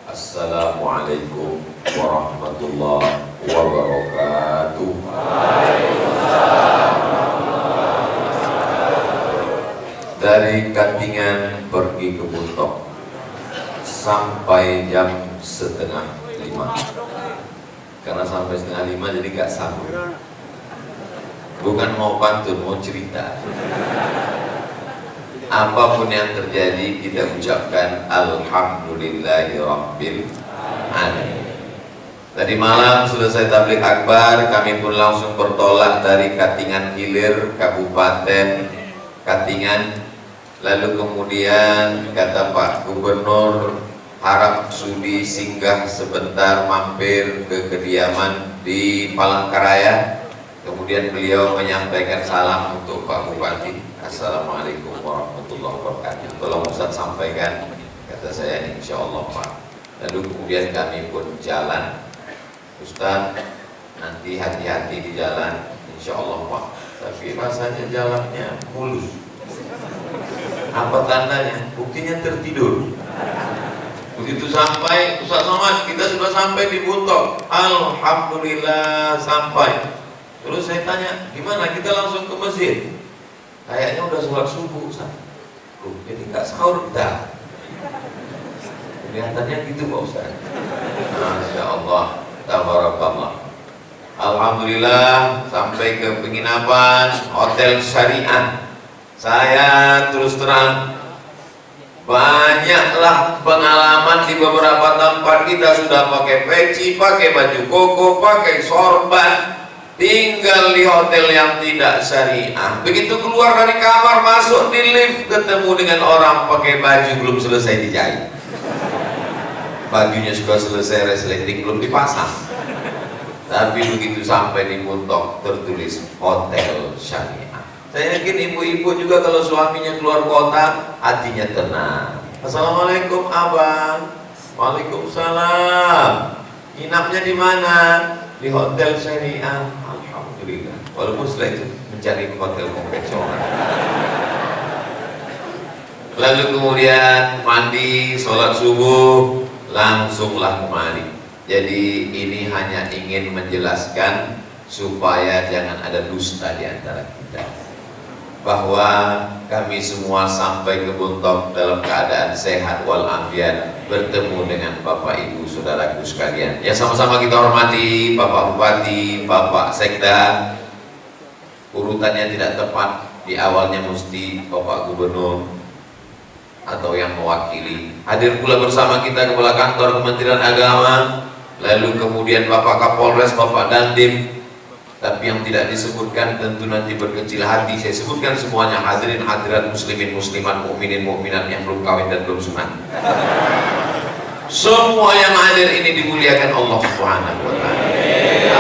Assalamualaikum warahmatullahi wabarakatuh. Dari Katingan pergi ke Buntok sampai jam 4:30. Karena sampai 4:30 jadi gak sambung. Bukan mau pantun, mau cerita. Apapun yang terjadi kita ucapkan Alhamdulillahirabbil alamin. Tadi malam selesai tabligh akbar, kami pun langsung bertolak dari Katingan Hilir, Kabupaten Katingan. Lalu kemudian kata Pak Gubernur, harap sudi singgah sebentar mampir ke kediaman di Palangkaraya. Kemudian beliau menyampaikan salam untuk Pak Bupati. Assalamualaikum warahmatullahi wabarakatuh. Tolong Ustaz sampaikan, kata saya, insya Allah Pak. Lalu kemudian kami pun jalan. Ustaz, nanti hati-hati di jalan, insya Allah Pak. Tapi rasanya jalannya mulus. Apa tandanya? Buktinya tertidur. Begitu sampai, Ustaz Somad, kita sudah sampai di Buntok. Alhamdulillah sampai. Terus saya tanya, gimana? Kita langsung ke masjid. Kayaknya udah sholat subuh, Ustaz. Jadi nggak sahur kita. Kelihatannya gitu Pak Ustaz. Masya Allah, tabarakallah. Alhamdulillah sampai ke penginapan Hotel Syariah. Saya terus terang, banyaklah pengalaman di beberapa tempat kita sudah pakai peci, pakai baju koko, pakai sorban. Tinggal di hotel yang tidak syariah. Begitu keluar dari kamar, masuk di lift, ketemu dengan orang pakai baju belum selesai dijahit. Bajunya sudah selesai resleting, belum dipasang. Tapi begitu sampai di Buntok tertulis Hotel Syariah. Saya yakin ibu-ibu juga kalau suaminya keluar kota, hatinya tenang. Assalamualaikum Abang. Waalaikumsalam. Nginapnya di mana? Di Hotel Syariah. Alhamdulillah. Walaupun setelah itu mencari hotel konvensional. Lalu kemudian mandi, sholat subuh, langsunglah kemari. Jadi ini hanya ingin menjelaskan supaya jangan ada dusta di antara kita, bahwa kami semua sampai ke Buntok dalam keadaan sehat walafiat, bertemu dengan Bapak Ibu saudaraku sekalian. Ya, sama-sama kita hormati Bapak Bupati, Bapak Sekda. Urutannya tidak tepat, di awalnya mesti Bapak Gubernur atau yang mewakili. Hadir pula bersama kita Kepala Kantor Kementerian Agama, lalu kemudian Bapak Kapolres, Bapak Dandim. Tapi yang tidak disebutkan tentu nanti berkecil hati. Saya sebutkan semuanya, hadirin hadirat muslimin muslimat, mukminin mukminat yang belum kawin dan belum sunat. Semua yang hadir ini dimuliakan Allah Subhanahu wa taala.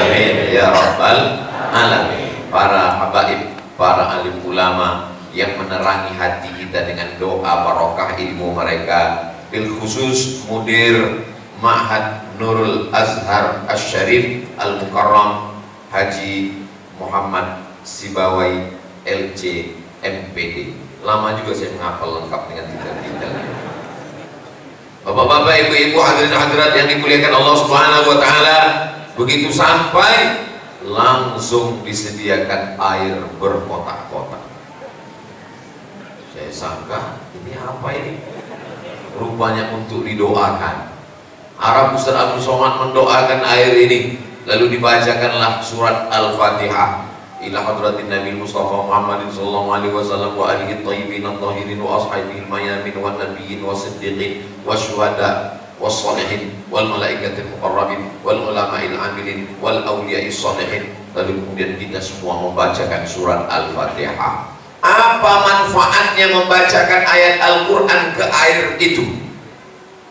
Amin ya rabbal alamin. Para habaib, para alim ulama yang menerangi hati kita dengan doa barokah ilmu mereka, bil khusus mudir Ma'had Nurul Azhar Asy-Syarif Al-Mukarram Haji Muhammad Sibawai LC MPD. Lama juga saya menghafal lengkap dengan titel-titelnya. Bapak-bapak, ibu-ibu, hadirin hadirat yang dimuliakan Allah Subhanahu wa taala, begitu sampai langsung disediakan air berkotak-kotak. Saya sangka ini apa ini? Rupanya untuk didoakan. Arab Ustaz Abdul Somad mendoakan air ini. Lalu dibacakanlah surat Al-Fatihah ila hadratin Nabi Mustafa Muhammadin sallallahu alaihi wasallam wa alihi thayyibin at-tahirin wa ashabihi al-mayamin wan nabiyyin was-siddiqin wasyuhada was-shalihin wal malaikatil muqarrabin wal ulama'il amilin wal awliya'is shalihin. Lalu kemudian kita semua membacakan surat Al-Fatihah. Apa manfaatnya membacakan ayat Al-Quran ke air itu?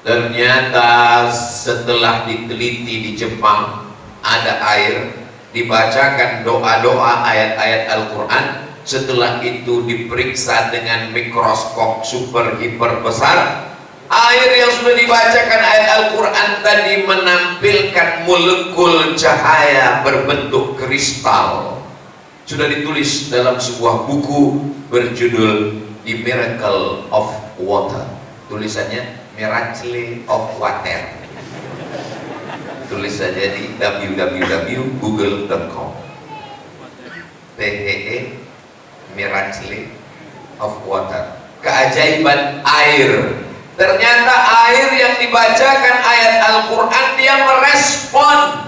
Ternyata setelah diteliti di Jepang, ada air, dibacakan doa-doa ayat-ayat Al-Quran, setelah itu diperiksa dengan mikroskop super hiper besar, air yang sudah dibacakan ayat Al-Quran tadi menampilkan molekul cahaya berbentuk kristal. Sudah ditulis dalam sebuah buku berjudul The Miracle of Water. Tulisannya Miracle of Water. tulis saja di www.google.com. THE Miracle of Water, keajaiban air. Ternyata air yang dibacakan ayat Al-Quran dia merespon.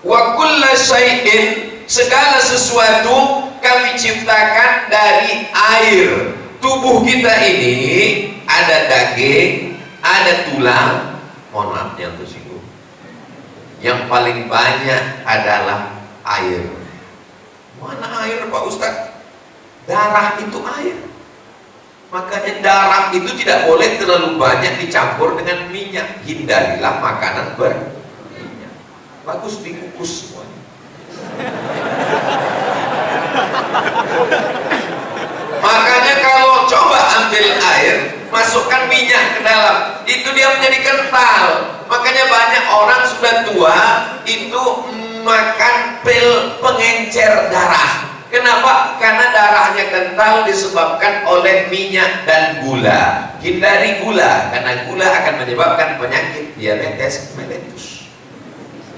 Wa kulla syai'in, segala sesuatu kami ciptakan dari air. Tubuh kita ini ada daging, ada tulang. Mohon maaf yang tersinggung. Yang paling banyak adalah air. Mana air Pak Ustadz? Darah itu air. Makanya darah itu tidak boleh terlalu banyak dicampur dengan minyak. Hindarilah makanan berminyak. Bagus dikukus semuanya. Makanya kalau coba ambil air, masukkan minyak ke dalam, itu dia menjadi kental. Makanya banyak orang sudah tua itu makan pil pengencer darah. Kenapa? Karena darahnya kental disebabkan oleh minyak dan gula. Hindari gula, karena gula akan menyebabkan penyakit diabetes mellitus.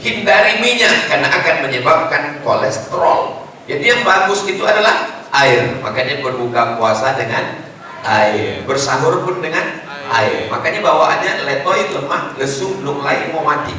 Hindari minyak, karena akan menyebabkan kolesterol. Jadi yang bagus itu adalah air. Makanya berbuka puasa dengan air, bersahur pun dengan air. Makanya bawaannya letoy, lemah, lesu, lunglai, mau mati.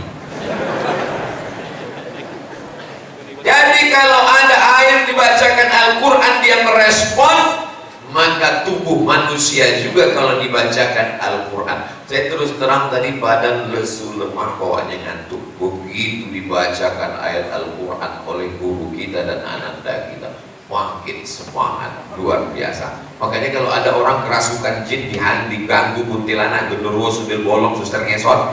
Jadi kalau ada air dibacakan Al-Quran dia merespon, maka tubuh manusia juga kalau dibacakan Al-Quran. Saya terus terang tadi badan lesu, lemah, bawaannya ngantuk. Begitu dibacakan ayat Al-Quran oleh guru kita dan anak kita, makin semangat, luar biasa. Makanya kalau ada orang kerasukan jin, diganggu kuntilanak, genderuwo, sundel bolong, suster ngesot,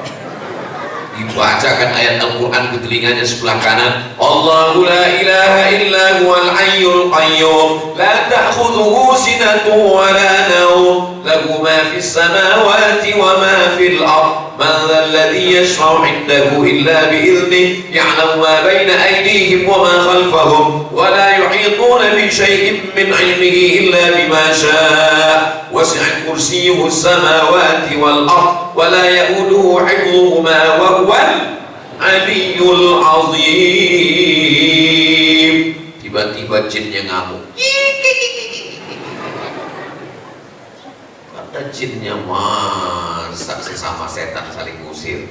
dibacakan ayat Al-Quran ke telinganya sebelah kanan. Allahu la ilaha illa huwal hayyul qayyum la ta'khudhuhu sinatun wa la nawm lahu ma fis samawati wa ma fil ard man dhal ladzi yashfa'u 'indahu illa bi idhnihi ya'lamu ma bayna aydihim wa ma khalfahum wa la yuhituna bi shay'in min 'ilmihi illa bima sha'a wasi'a kursiyyuhu as-samawati wal ard wa la ya'uduhu hifdhuhuma wa huwal aliyul azim. Tiba-tiba jinnya ngamuk. Kata jinnya, masa sesama setan saling usir?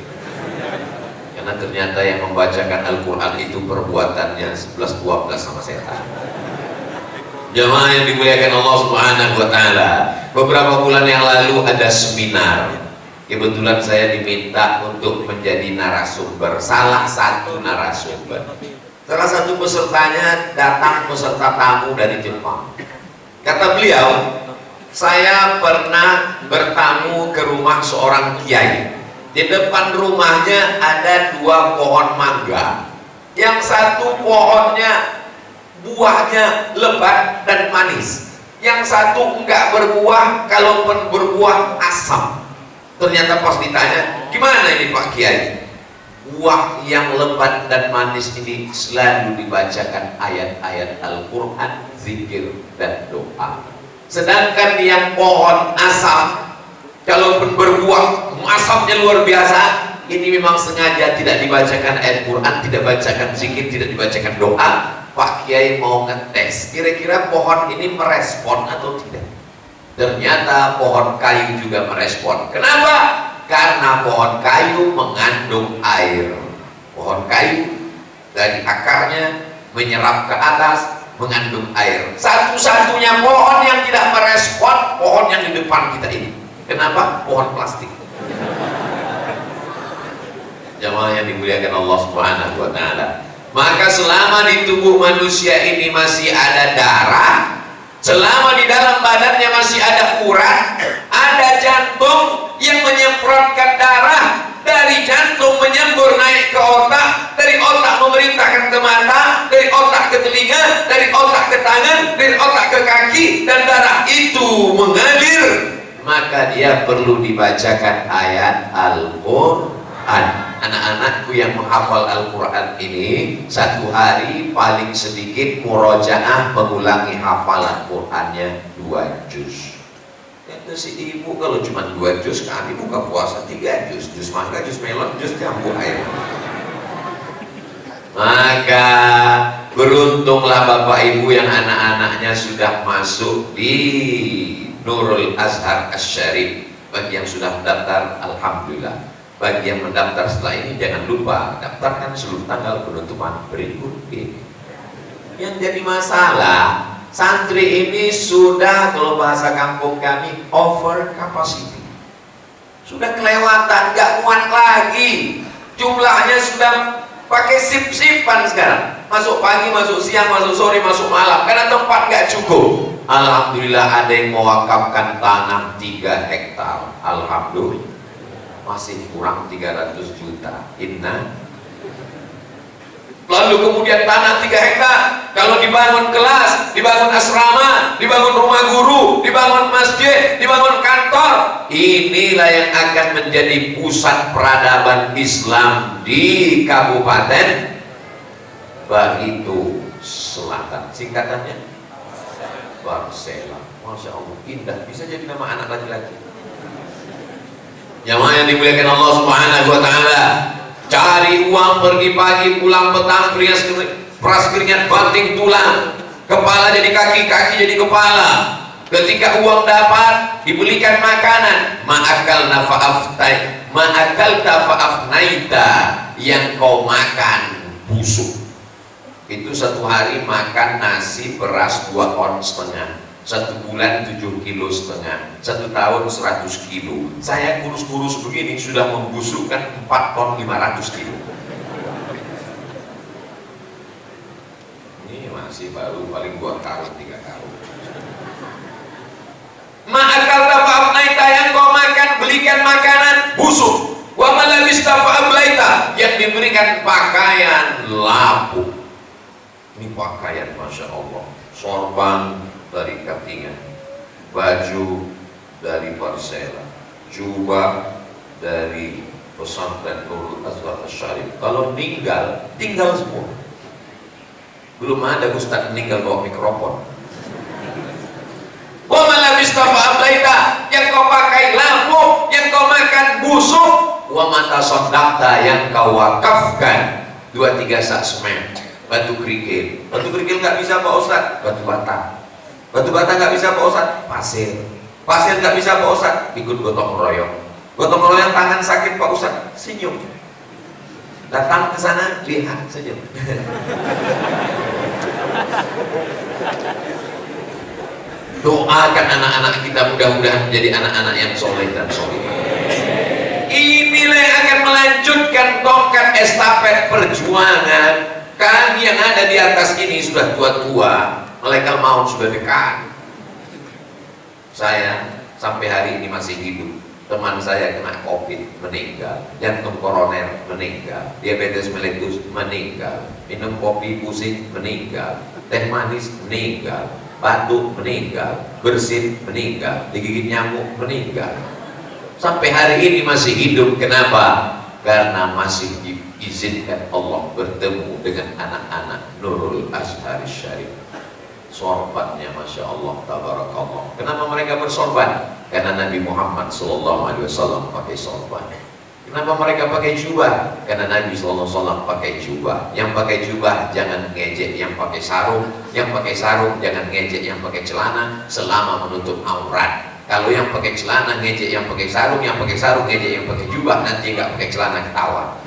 Karena ternyata yang membacakan Al-Quran itu perbuatannya 11-12 sama setan. Jamaah yang dimuliakan Allah Subhanahu wa Ta'ala, beberapa bulan yang lalu ada seminar. Kebetulan saya diminta untuk menjadi narasumber, salah satu narasumber. Salah satu pesertanya datang peserta tamu dari Jepang. Kata beliau, saya pernah bertamu ke rumah seorang kiai. Di depan rumahnya ada 2 pohon mangga. Yang satu pohonnya buahnya lebat dan manis. Yang satu enggak berbuah, kalaupun berbuah asam. Ternyata pas ditanya, gimana ini Pak Kiai? Buah yang lebat dan manis ini selalu dibacakan ayat-ayat Al-Quran, zikir, dan doa. Sedangkan yang pohon asam, kalaupun berbuah, asamnya luar biasa, ini memang sengaja tidak dibacakan ayat Quran, tidak dibacakan zikir, tidak dibacakan doa. Pak Kiai mau ngetes, kira-kira pohon ini merespon atau tidak? Ternyata pohon kayu juga merespon. Kenapa? Karena pohon kayu mengandung air. Pohon kayu dari akarnya menyerap ke atas, mengandung air. Satu-satunya pohon yang tidak merespon, pohon yang di depan kita ini. Kenapa? Pohon plastik. Jamaah yang dimuliakan Allah Subhanahu wa Ta'ala, maka selama di tubuh manusia ini masih ada darah, selama di dalam badannya masih ada urat, ada jantung yang menyemprotkan darah, dari jantung menyembur naik ke otak, dari otak memerintahkan ke mata, dari otak ke telinga, dari otak ke tangan, dari otak ke kaki, dan darah itu mengalir. Maka dia perlu dibacakan ayat Al-Quran. Anak-anakku yang menghafal Al-Quran ini, satu hari paling sedikit murojaah mengulangi hafalan Qurannya 2 juz. Kata si ibu, kalau cuma 2 juz, kami buka puasa 3 juz. Juz mangga, juz melon, juz campur air. Maka beruntunglah Bapak Ibu yang anak-anaknya sudah masuk di Nurul Azhar Asy-Syarif. Bagi yang sudah mendaftar, alhamdulillah. Bagi yang mendaftar setelah ini, jangan lupa daftarkan seluruh tanggal penutupan berikut ini. Yang jadi masalah, santri ini sudah, kalau bahasa kampung kami, over capacity. Sudah kelewatan, nggak muat lagi. Jumlahnya sudah pakai sip-sipan sekarang. Masuk pagi, masuk siang, masuk sore, masuk malam. Karena tempat nggak cukup. Alhamdulillah ada yang mewakafkan tanah 3 hektar. Alhamdulillah. Masih kurang 300 juta. Inna. Lalu kemudian tanah 3 hektar, kalau dibangun kelas, dibangun asrama, dibangun rumah guru, dibangun masjid, dibangun kantor, inilah yang akan menjadi pusat peradaban Islam di Kabupaten Barito Selatan. Singkatannya Barsela. Masya Allah, indah. Bisa jadi nama anak laki-laki. Jamaah yang dimuliakan Allah Subhanahu wa Ta'ala, cari uang, pergi pagi, pulang petang, peras keringat, banting tulang, kepala jadi kaki, kaki jadi kepala. Ketika uang dapat, dibelikan makanan, ma'akal tafa'afnaita, yang kau makan busuk. Itu satu hari makan nasi beras 2,5 on, 1 bulan 7,5 kilo, 1 tahun 100 kilo. Saya kurus-kurus begini sudah membusukkan 4 ton 500 kilo. Ini masih baru, paling 2 karung 3 karung. Ma'akal tafa'afnaita, yang kau makan, belikan makanan busuk. Wa malabis tafa'ablaita, yang diberikan pakaian lapuk. Ini pakaian Masya Allah, sorban dari Katingan, baju dari Barsela, jubah dari pesantren Nurul Azhar Asy-Syarif. Kalau meninggal, tinggal semua. Belum ada ustaz meninggal bawa mikrofon. Wa malabis tafa'ablaita, yang kau pakai lapuk, yang kau makan busuk. Wa mata sodakta, yang kau wakafkan 2-3 sak semen. Batu kerikil nggak bisa Pak Ustaz, batu bata nggak bisa Pak Ustaz, pasir nggak bisa Pak Ustaz, ikut gotong royong tangan sakit Pak Ustaz, senyum, datang ke sana, lihat senyum. Doakan anak-anak kita mudah-mudahan menjadi anak-anak yang soleh dan soleh. Inilah yang akan melanjutkan tongkat estafet perjuangan. Kami yang ada di atas ini sudah tua-tua, malaikat maut sudah dekat. Saya sampai hari ini masih hidup. Teman saya kena COVID, meninggal. Jantung koroner, meninggal. Diabetes meletus, meninggal. Minum kopi pusing, meninggal. Teh manis, meninggal. Batuk, meninggal. Bersin, meninggal. Digigit nyamuk, meninggal. Sampai hari ini masih hidup. Kenapa? Karena masih diizinkan Allah bertemu dengan anak-anak Nurul Azhar Asy-Syarif. Sorbannya Masya Allah, tabarakallah. Kenapa mereka bersorban? Karena Nabi Muhammad SAW pakai sorban. Kenapa mereka pakai jubah? Karena Nabi SAW pakai jubah. Yang pakai jubah jangan ngejek yang pakai sarung, yang pakai sarung jangan ngejek yang pakai celana selama menutup aurat. Kalau yang pakai celana ngejek yang pakai sarung ngejek yang pakai jubah, nanti nggak pakai celana ketawa.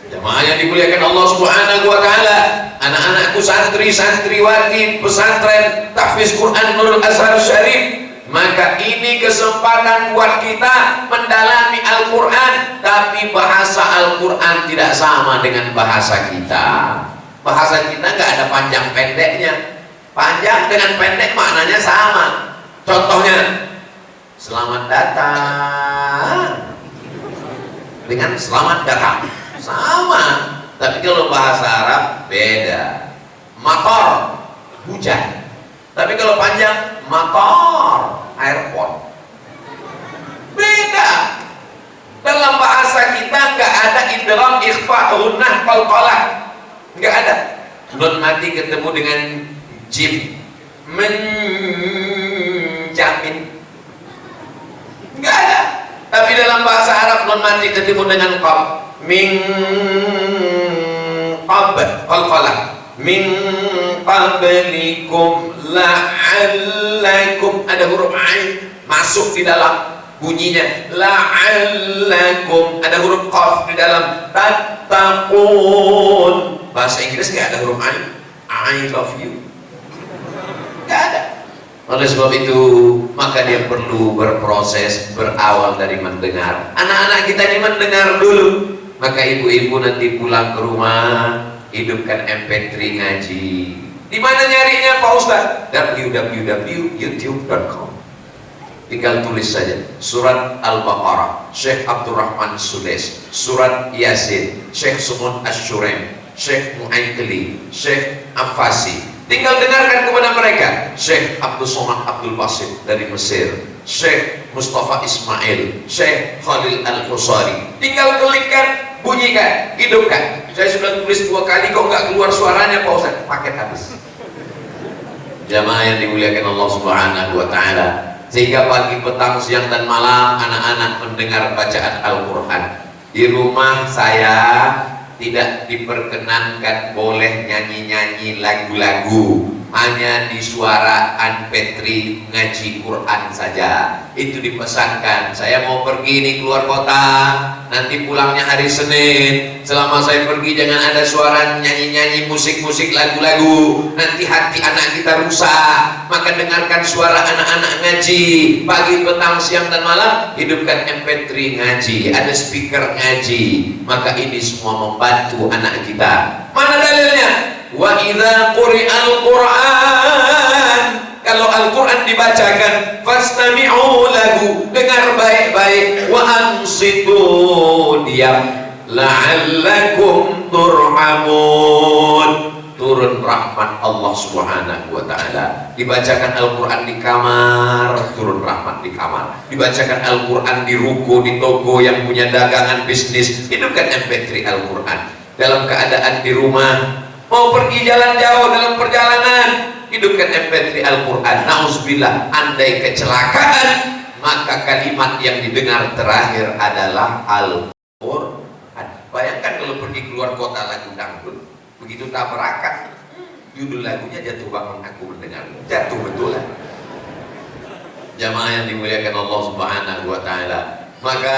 Jemaah yang dimuliakan Allah Subhanahu wa Ta'ala, anak-anakku santri santriwati pesantren Tahfiz Quran Nurul Azhar Syarif, maka ini kesempatan buat kita mendalami Al-Quran, tapi bahasa Al-Quran tidak sama dengan bahasa kita. Bahasa kita nggak ada panjang pendeknya. Panjang dengan pendek maknanya sama. Contohnya, selamat datang dengan selamat datang sama, tapi kalau bahasa Arab beda. Mator, hujan, tapi kalau panjang mator, airport, beda. Dalam bahasa kita nggak ada idgham, ikhfa, gunnah, qalqalah, nggak ada. Nun mati ketemu dengan jim, menjamin, nggak ada. Tapi dalam bahasa Arab nun mati ketemu dengan qaf, min qalqalah min qablikum la'allakum, ada huruf ain masuk di dalam bunyinya, la'allakum ada huruf qaf di dalam, tattaqun. Bahasa Inggris nggak ada huruf ain, I love you, nggak ada. Oleh sebab itu maka dia perlu berproses, berawal dari mendengar. Anak-anak kita ini mendengar dulu, maka ibu-ibu nanti pulang ke rumah hidupkan MP3 ngaji. Di mana nyarinya Pak Ustaz? www.youtube.com. Tinggal tulis saja surat Al-Baqarah Syekh Abdurrahman Sudes, surat Yasin Syekh Sumun Asyurem, Syekh Mu'aikli, Syekh Afasi. Tinggal dengarkan kepada mereka. Syekh Abdul Somad Abdul Basit dari Mesir, Syekh Mustafa Ismail, Syekh Khalil Al-Husari. Tinggal klikkan, bunyikan, hidupkan. Saya sudah tulis 2 kali kok nggak keluar suaranya Pak Ustaz, paket habis. Jamaah yang dimuliakan Allah Subhanahu wa Ta'ala, sehingga pagi, petang, siang dan malam anak-anak mendengar bacaan Al-Quran. Di rumah saya tidak diperkenankan boleh nyanyi-nyanyi lagu-lagu, hanya di suara MP3 ngaji Quran saja. Itu dipesankan. Saya mau pergi nih keluar kota, nanti pulangnya hari Senin. Selama saya pergi jangan ada suara nyanyi-nyanyi, musik-musik, lagu-lagu, nanti hati anak kita rusak. Maka dengarkan suara anak-anak ngaji pagi, petang, siang dan malam. Hidupkan MP3 ngaji, ada speaker ngaji. Maka ini semua membantu anak kita. Mana dalilnya? Wa idza quri'al Qur'an, kalau Al-Quran dibacakan, fastami'u lahu, dengar baik-baik, wa ansitu, diam, la'allakum turhamun, turun rahmat Allah Subhanahu wa Ta'ala. Dibacakan Al-Quran di kamar, turun rahmat di kamar. Dibacakan Al-Quran di ruko, di toko yang punya dagangan bisnis, hidupkan MP3 Al-Quran. Dalam keadaan di rumah, mau pergi jalan jauh dalam perjalanan, hidupkan MP3 Al-Quran. Nauzubillah, andai kecelakaan, maka kalimat yang didengar terakhir adalah Al-Quran. Bayangkan kalau pergi keluar kota lagu dangdut, begitu tabrakan, judul lagunya Jatuh Bangun Aku Mendengar. Jatuh betulan. Jamaah yang dimuliakan Allah Subhanahu wa Ta'ala, maka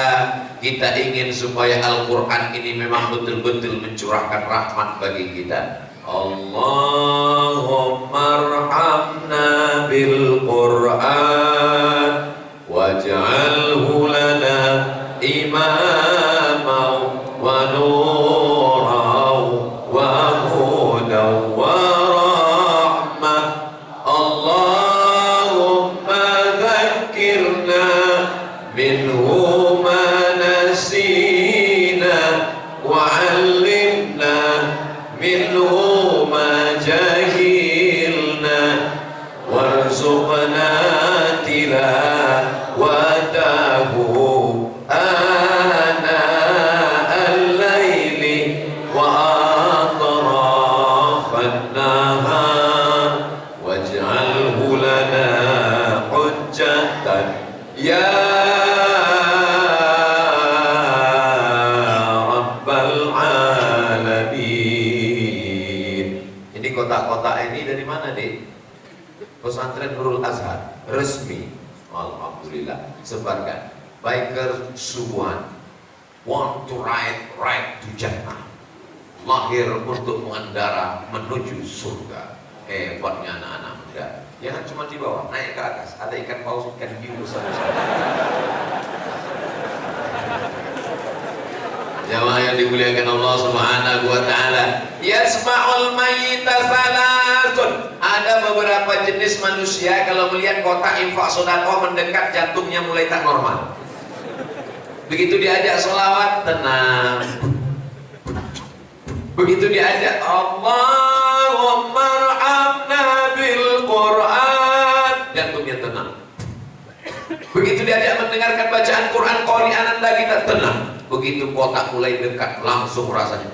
kita ingin supaya Al-Quran ini memang betul-betul mencurahkan rahmat bagi kita. Allahumma arhamna bil Qur'an waj'alhu lana imama wa nuran wa hudan wa rahmah. Allahumma dhakkirna minhu ma nasina wa 'allimna minhu warzuqna tilawatahu ana al-laili wa atrafan nahar waj'alhu lana hujjatan ya rabbal alamin. Ini kotak-kotak ini dari mana, Dik? Pesantren Nurul Azhar resmi, alhamdulillah, sebarkan. Biker Subuhan, want to ride to Jannah, lahir untuk mengendara menuju surga. Hebatnya anak-anak muda, jangan cuma di bawah, naik ke atas, ada ikan paus, ikan hiu besar-besar. Jamaah yang dimuliakan Allah Subhanahu wa Ta'ala, yasma'ul mayyita salasun. Ada beberapa jenis manusia kalau melihat kotak infak sedekah mendekat, jantungnya mulai tak normal. Begitu diajak sholawat, tenang. Begitu diajak Allahumma arhamna bil Qur'an, jantungnya tenang. Begitu diajak mendengarkan bacaan Quran qari'an anda, kita tenang. Begitu kotak mulai dekat, langsung rasanya.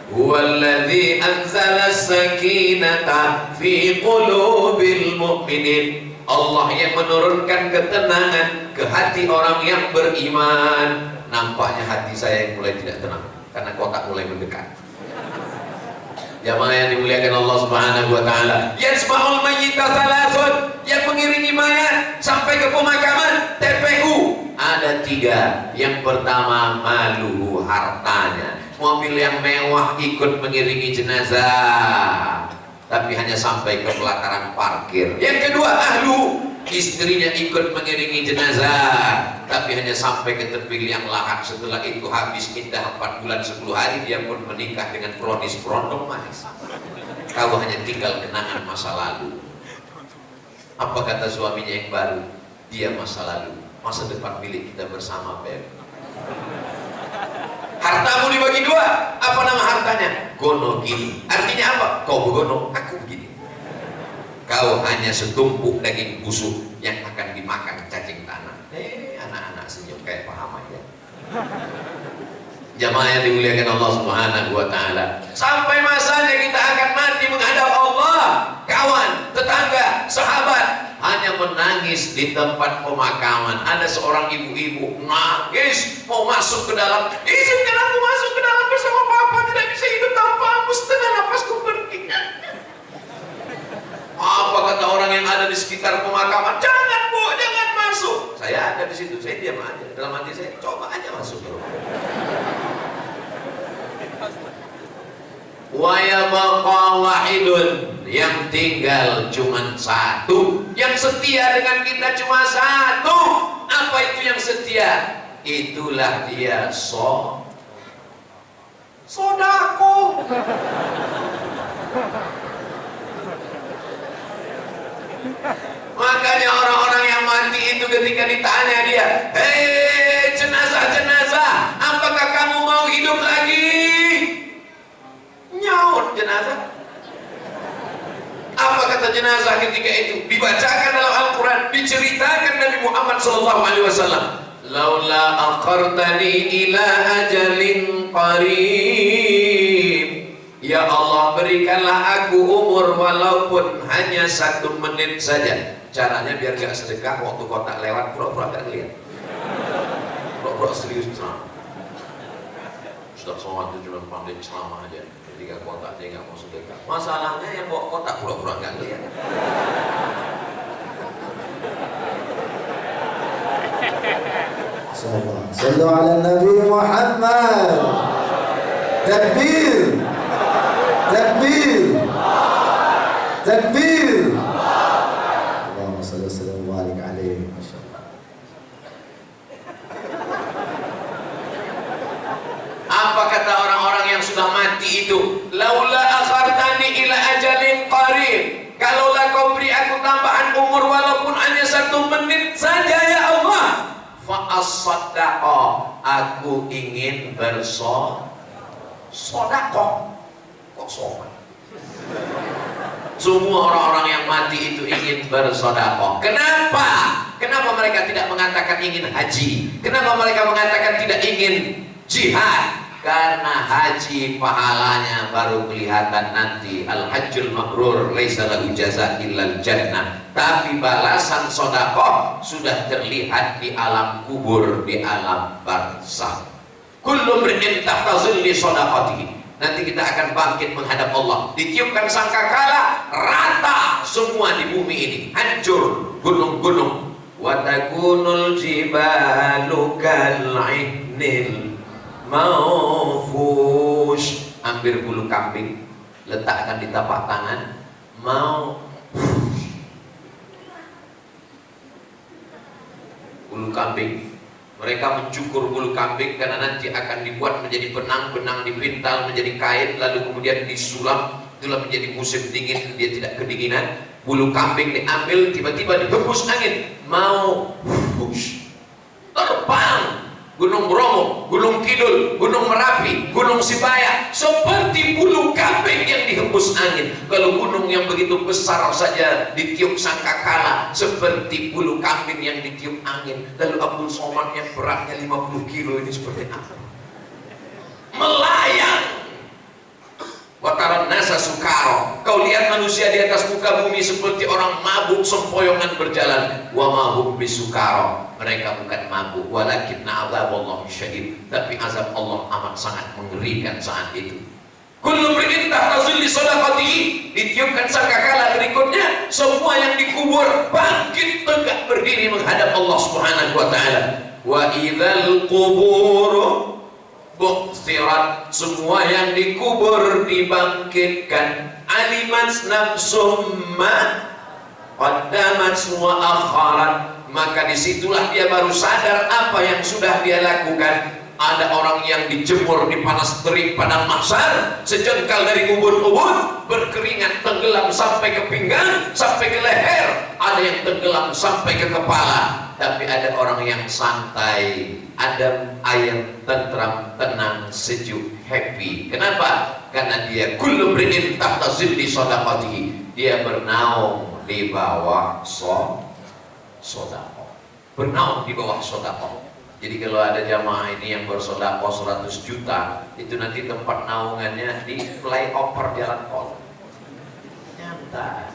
Huwallazi anzala sakinata fi qulubil mu'minin Allah yang menurunkan ketenangan ke hati orang yang beriman. Nampaknya hati saya yang mulai tidak tenang karena kotak mulai mendekat. Jamaah yang dimuliakan Allah Subhanahu wa taala, yasma'ul mayyita salasun, yang mengiringi mayat sampai ke pemakaman TPU ada 3. Yang pertama, maluhu, hartanya. Mobil yang mewah ikut mengiringi jenazah tapi hanya sampai ke pelataran parkir. Yang kedua, ahlu, istrinya ikut mengiringi jenazah tapi hanya sampai ke tepi liang lahat. Setelah itu habis iddah 4 bulan 10 hari, dia pun menikah dengan kronis berondong manis. Kau hanya tinggal kenangan masa lalu. Apa kata suaminya yang baru? Dia masa lalu, masa depan milik kita bersama, Beb. Hartamu dibagi 2. Apa nama hartanya? Gono gini. Artinya apa? Kau begono, aku begini. Kau hanya setumpuk daging busuk yang akan dimakan cacing tanah. Anak-anak senyum kayak paham aja. Jamaah yang dimuliakan Allah Subhanahu wa taala, sampai masanya kita akan mati menghadap Allah. Kawan, tetangga, sahabat hanya menangis di tempat pemakaman. Ada seorang ibu-ibu nangis mau masuk ke dalam. Izinkan aku masuk ke dalam bersama Papa, tidak bisa hidup tanpa aku, setengah napasku pergi. Apa kata orang yang ada di sekitar pemakaman? Jangan Bu, jangan masuk. Saya ada di situ, saya diam aja. Dalam hati saya, coba aja masuk ke rumah. Wa yabqa wahidun, yang tinggal cuma 1. Yang setia dengan kita cuma 1. Apa itu yang setia? Itulah dia sodako. Makanya orang-orang yang mati itu ketika ditanya dia, hei jenazah-jenazah, apakah kamu mau hidup lagi? Nyaut jenazah. Apa kata jenazah ketika itu? Dibacakan dalam Al-Quran, diceritakan Nabi Muhammad SAW. Laula akhartani ila ajalin qarib, ya Allah berikanlah aku umur walaupun hanya 1 menit saja. Caranya biar gak sedekah, waktu kotak lewat pura-pura gak lihat, pura-pura serius ceramah. Ustaz Somad itu cuma pandai ceramah aja, ketika kotak dia gak mau sedekah. Masalahnya yang bawa kotak pura-pura gak lihat. Sallu ala Nabi Muhammad. Takbir, takbir, takbir. Allahumma salli wa sallim wa barik alaihi. Masyaallah. Apa kata orang-orang yang sudah mati itu? Laula akhartani ila ajalin qarib, kalaulah kau beri aku tambahan umur walaupun hanya 1 menit saja ya Allah, fa as-sadaqah, aku ingin bersodaqah. Kok sopan? Semua orang-orang yang mati itu ingin bersodaqah. Kenapa? Kenapa mereka tidak mengatakan ingin haji? Kenapa mereka mengatakan tidak ingin jihad? Karena haji pahalanya baru kelihatan nanti. Al-hajjul mabrur laisa lahu jaza illal jannah. Tapi balasan sedekah sudah terlihat di alam kubur, di alam barzakh. Kullu mri'in tahta zilli shadaqatihi. Nanti kita akan bangkit menghadap Allah. Ditiupkan sangkakala, rata semua di bumi ini, hancur gunung-gunung. Wa takunul jibalu kal'ihnil maufush. Ambil bulu kambing, letakkan di tapak tangan, mau bulu kambing. Mereka mencukur bulu kambing karena nanti akan dibuat menjadi benang-benang, dipintal menjadi kain, lalu kemudian disulam. Itulah menjadi musim dingin, dia tidak kedinginan. Bulu kambing diambil, tiba-tiba dihembus angin, mau terbang. Gunung Bromo, Gunung Kidul, Gunung Merapi, Gunung Sibaya seperti bulu kambing yang dihembus angin. Kalau gunung yang begitu besar saja ditiup sangkakala seperti bulu kambing yang ditiup angin. Lalu Abdul Somad yang beratnya 50 kilo ini seperti apa? Melayang. Wataran nasa sukaro. Kau lihat manusia di atas muka bumi seperti orang mabuk sempoyongan berjalan. Wa ma hum bisukara, mereka bukan mabuk, walakinna azaballahi syadid, tapi azab Allah amat sangat mengerikan saat itu. Kullu mri'in tahta zilli shadaqatihi, ditiupkan sangkakala berikutnya, semua yang dikubur bangkit tegak berdiri menghadap Allah Subhanahu wa taala. Wa idzal qubur bu'thirat, semua yang dikubur dibangkitkan. Alimat nafsum ma qaddamat wa akharat, maka disitulah dia baru sadar apa yang sudah dia lakukan. Ada orang yang dijemur di panas terik padang mahsyar, sejengkal dari ubun-ubun, berkeringat tenggelam sampai ke pinggang, sampai ke leher. Ada yang tenggelam sampai ke kepala. Tapi ada orang yang santai, adem, ayem, tentram, tenang, sejuk, happy. Kenapa? Karena dia kullu mri'in tahta zilli shadaqatihi, dia bernaung di bawah sedekah. Bernaung di bawah sedekah. Jadi kalau ada jamaah ini yang bersedekah 100 juta, itu nanti tempat naungannya di flyover jalan tol. Nyantai.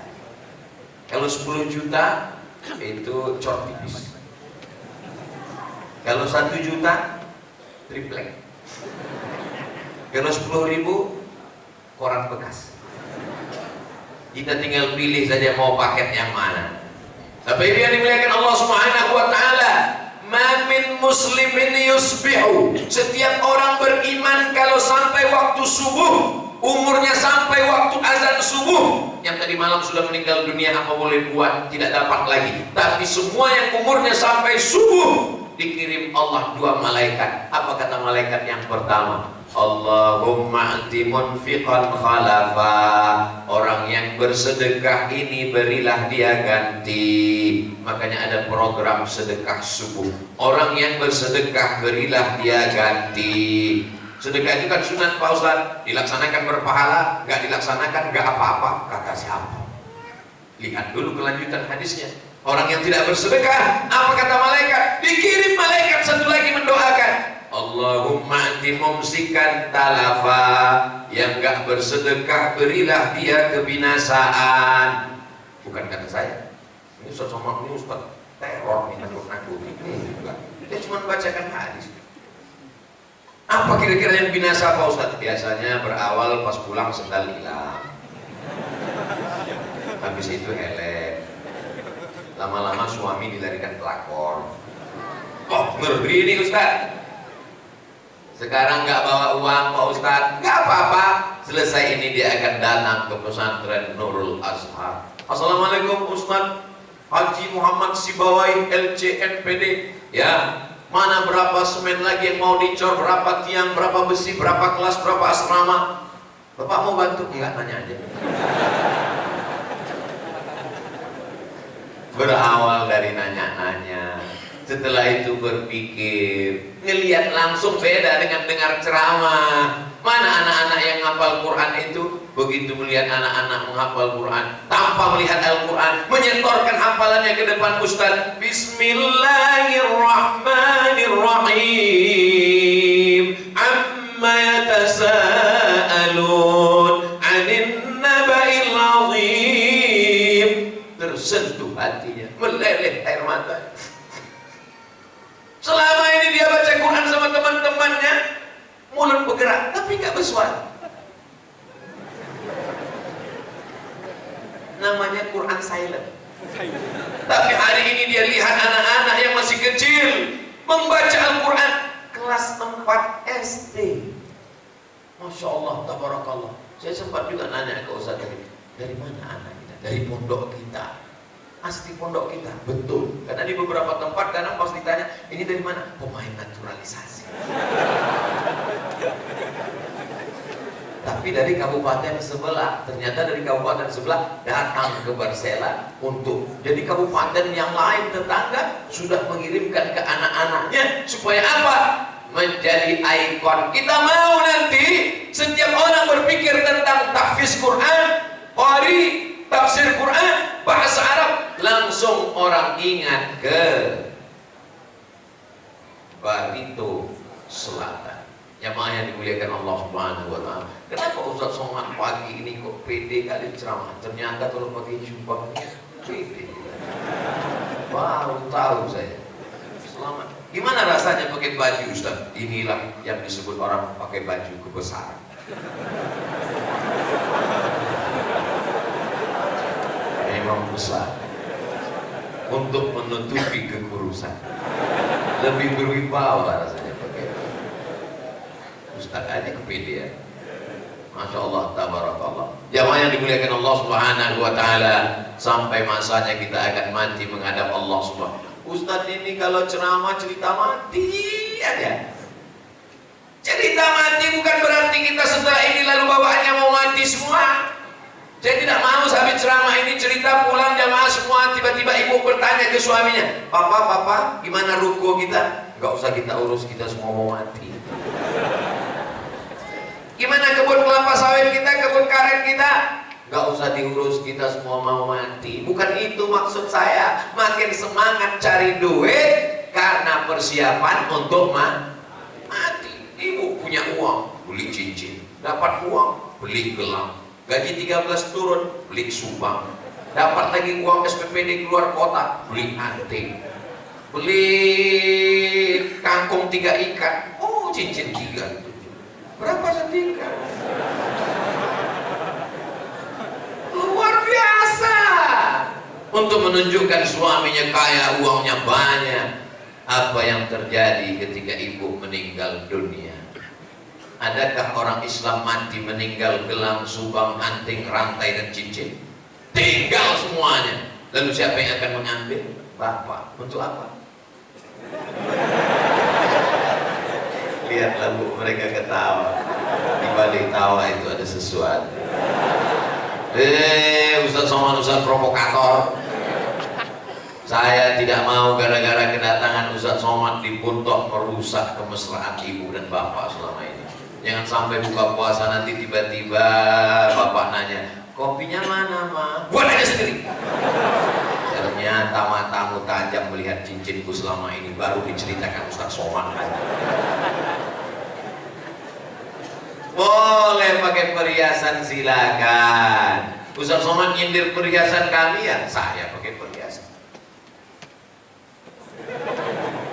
Kalau 10 juta itu cor tipis. Kalau 1 juta triplek. Kalau 10.000 koran bekas. Kita tinggal pilih saja mau paket yang mana. Tapi dia dimuliakan Allah Subhanahu wa taala. Ma min muslimin yusbihu, setiap orang beriman kalau sampai waktu subuh, umurnya sampai waktu azan subuh, yang tadi malam sudah meninggal dunia apa boleh buat, tidak dapat lagi. Tapi semua yang umurnya sampai subuh, dikirim Allah 2 malaikat. Apa kata malaikat yang pertama? Allahumma ati munfiqan khalafa, orang yang bersedekah ini berilah dia ganti. Makanya ada program sedekah subuh. Orang yang bersedekah berilah dia ganti. Sedekah itu kan sunat Pak Ustaz, dilaksanakan berpahala, gak dilaksanakan gak apa-apa. Kata siapa? Lihat dulu kelanjutan hadisnya. Orang yang tidak bersedekah, apa kata malaikat? Dikirim malaikat satu lagi mendoakan, Allahumma anti mumsikan talafa, yang gak bersedekah berilah dia kebinasaan. Bukan kata saya. Ini Ustaz Somad ini Ustaz teror nih, nakut-nakuti. Dia cuma bacakan hadis. Apa kira-kira yang binasa Pak Ustaz? Biasanya berawal pas pulang sendal hilang, habis itu helek, lama-lama suami dilarikan pelakor. Oh ngeri ini Ustaz. Sekarang nggak bawa uang Pak Ustaz, nggak apa-apa. Selesai ini dia akan datang ke pesantren Nurul Azhar. Assalamualaikum Ustaz Haji Muhammad Sibawai LCNPD. Ya, mana berapa semen lagi yang mau dicor, berapa tiang, berapa besi, berapa kelas, berapa asrama. Bapak mau bantu? Enggak, tanya aja. Berawal dari nanya-nanya, setelah itu berpikir, ngelihat langsung beda dengan dengar ceramah. Mana anak-anak yang hafal Quran itu? Begitu melihat anak-anak menghafal Quran, tanpa melihat Al-Quran, menyetorkan hafalannya ke depan Ustaz. Bismillahirrahmanirrahim. Amma yatasaalun 'anil naba'il 'azim. Tersentuh hatinya, meleleh air mata. Selama ini dia baca Quran sama teman-temannya, mulut bergerak tapi nggak bersuara. Namanya Quran silent. Tapi hari ini dia lihat anak-anak yang masih kecil membaca Al-Quran kelas 4 SD. Masya Allah, tabarakallah. Saya sempat juga nanya ke Ustaz tadi, dari mana anak kita? Dari pondok kita. Asli pondok kita, betul. Karena di beberapa tempat kadang pas ditanya, ini dari mana? Pemain naturalisasi. Tapi dari kabupaten sebelah, ternyata dari kabupaten sebelah datang ke Barsela untuk, jadi kabupaten yang lain tetangga sudah mengirimkan ke anak-anaknya supaya apa? Menjadi ikon. Kita mau nanti setiap orang berpikir tentang tahfiz Quran, qari, tafsir Quran, bahasa Arab, langsung orang ingat ke Barito Selatan. Jamaah yang dimuliakan Allah Subhanahu wa taala. Kenapa Ustaz Somad pagi ini kok pede kali ceramah? Ternyata kalau pakai jubah pede. Baru tahu saya. Selamat. Gimana rasanya pakai baju Ustaz? Inilah yang disebut orang pakai baju kebesaran. Memang besar untuk menutupi kekurusan. Lebih berwibawa rasanya pakai Ustaz aja kepedean. Masya Allah, tabarakallah. Jamaah yang dimuliakan Allah Subhanahu wa taala, sampai masanya kita akan mati menghadap Allah Subhanahu. Ustaz ini kalau ceramah cerita mati aja. Cerita mati bukan berarti kita setelah ini lalu bawaannya mau mati semua. Saya tidak mau habis ceramah ini cerita pulang jamaah semua tiba-tiba ibu bertanya ke suaminya, Papa, gimana ruko kita? Gak usah kita urus, kita semua mau mati. Gimana kebun kelapa sawit kita, kebun karet kita? Gak usah diurus, kita semua mau mati. Bukan itu maksud saya. Makin semangat cari duit karena persiapan untuk mati. Ibu punya uang, beli cincin. Dapat uang, beli gelang. Gaji 13 turun, beli subang. Dapat lagi uang SPPD keluar kota, beli anting. Beli kangkung 3 ikat. Oh, cincin 3. Berapa setika? Luar biasa. Untuk menunjukkan suaminya kaya, uangnya banyak. Apa yang terjadi ketika ibu meninggal dunia? Adakah orang Islam mati meninggal gelang, subang, anting, rantai dan cincin? Tinggal semuanya. Lalu siapa yang akan mengambil? Bapak. Untuk apa? Lihatlah bu, mereka ketawa. Di balik tawa itu ada sesuatu. Ustaz Somad, Ustaz provokator. Saya tidak mau gara-gara kedatangan Ustaz Somad di Buntok merusak kemesraan ibu dan bapak selama ini. Jangan sampai buka puasa nanti tiba-tiba bapak nanya, kopinya mana ma? Buat aja sendiri. Ternyata matamu tajam melihat cincinku selama ini, baru diceritakan Ustaz Somad. Boleh pakai perhiasan silakan. Ustaz Somad nyindir perhiasan kami ya, saya pakai perhiasan.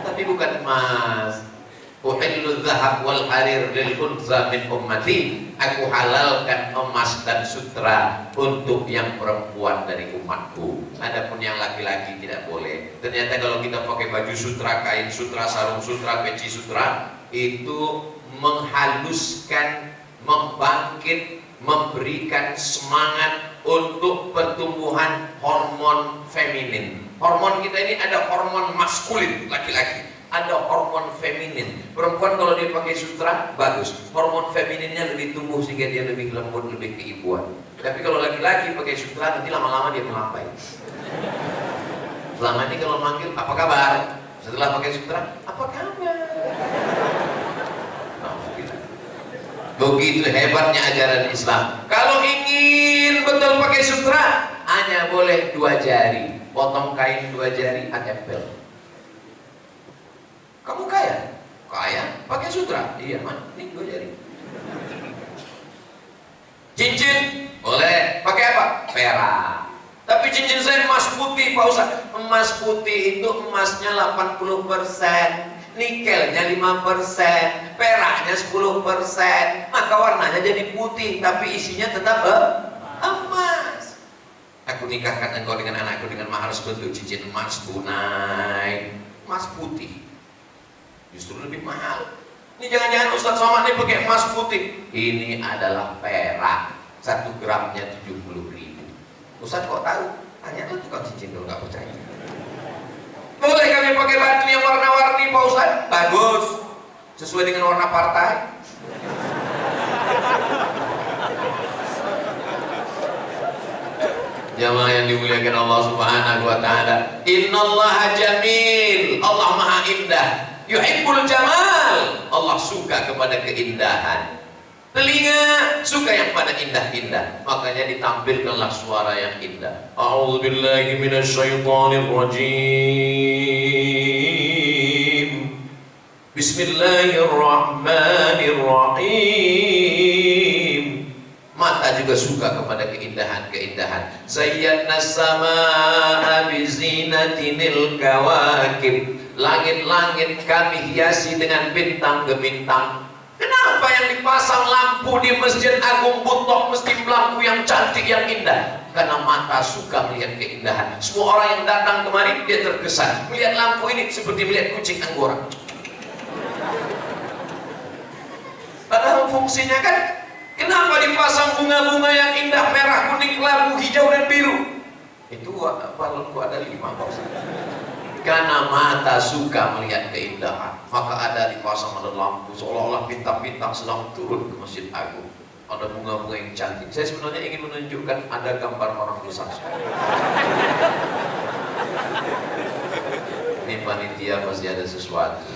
Tapi bukan emas. Uhillu dzahab wal harir lil unza min ummati. Aku halalkan emas dan sutra untuk yang perempuan dari umatku. Adapun yang laki-laki tidak boleh. Ternyata kalau kita pakai baju sutra, kain sutra, sarung sutra, peci sutra, itu menghaluskan, membangkit, memberikan semangat untuk pertumbuhan hormon feminin. Hormon kita ini ada hormon maskulin, laki-laki. Ada hormon feminin. Perempuan kalau dia pakai sutra bagus, hormon femininnya lebih tumbuh sehingga dia lebih lembut, lebih keibuan. Tapi kalau laki-laki pakai sutra nanti lama-lama dia melambai. Selama ini kalau manggil apa kabar, setelah pakai sutra apa kabar. Begitu hebatnya ajaran Islam. Kalau ingin betul pakai sutra, hanya boleh 2 jari. Potong kain 2 jari, tempel. Kamu kaya? Kaya? Pakai sutra? Iya, man. Ini 2 jari. Cincin? Boleh. Pakai apa? Perak. Tapi cincin saya emas putih, Pak Ustaz. Emas putih itu emasnya 80%, nikelnya 5%, peraknya 10%. Maka warnanya jadi putih, tapi isinya tetap emas. Aku nikahkan engkau dengan anakku dengan mahar sebentuk cincin emas tunai, emas putih. Justru lebih mahal. Ini jangan-jangan Ustaz Somad ini pakai emas putih. Ini adalah perak. 1 gramnya 70.000. Ustaz kok tahu? Tanya tuh tukang cincin kalau nggak percaya. Boleh kami pakai baju yang warna-warni Pak Ustaz? Bagus. Sesuai dengan warna partai. Jamaah yang dimuliakan Allah Subhanahu wa taala. Innallaha jamil. Allah Maha Indah. Yuhibbul jamal. Allah suka kepada keindahan. Telinga suka yang pada indah-indah, makanya ditampilkanlah suara yang indah. A'udzubillahi minasyaitonir rajim. Bismillahirrahmanirrahim. Mata juga suka kepada keindahan-keindahan. Zayyana samaa bizinatinil kawakib. Langit-langit kami hiasi dengan bintang gemintang. Kenapa yang dipasang lampu di Masjid Agung Buntok mesti lampu yang cantik, yang indah? Karena mata suka melihat keindahan. Semua orang yang datang kemari dia terkesan melihat lampu ini seperti melihat kucing anggora. Padahal fungsinya kan, kenapa dipasang bunga-bunga yang indah, merah, kuning, kelabu, hijau dan biru? Itu balonku ada 5 Pak Ustaz. Karena mata suka melihat keindahan, maka ada dipasang ada lampu seolah-olah bintang-bintang sedang turun ke Masjid Agung. Ada bunga-bunga yang cantik. Saya sebenarnya ingin menunjukkan ada gambar orang besar. Ini panitia pasti ada sesuatu.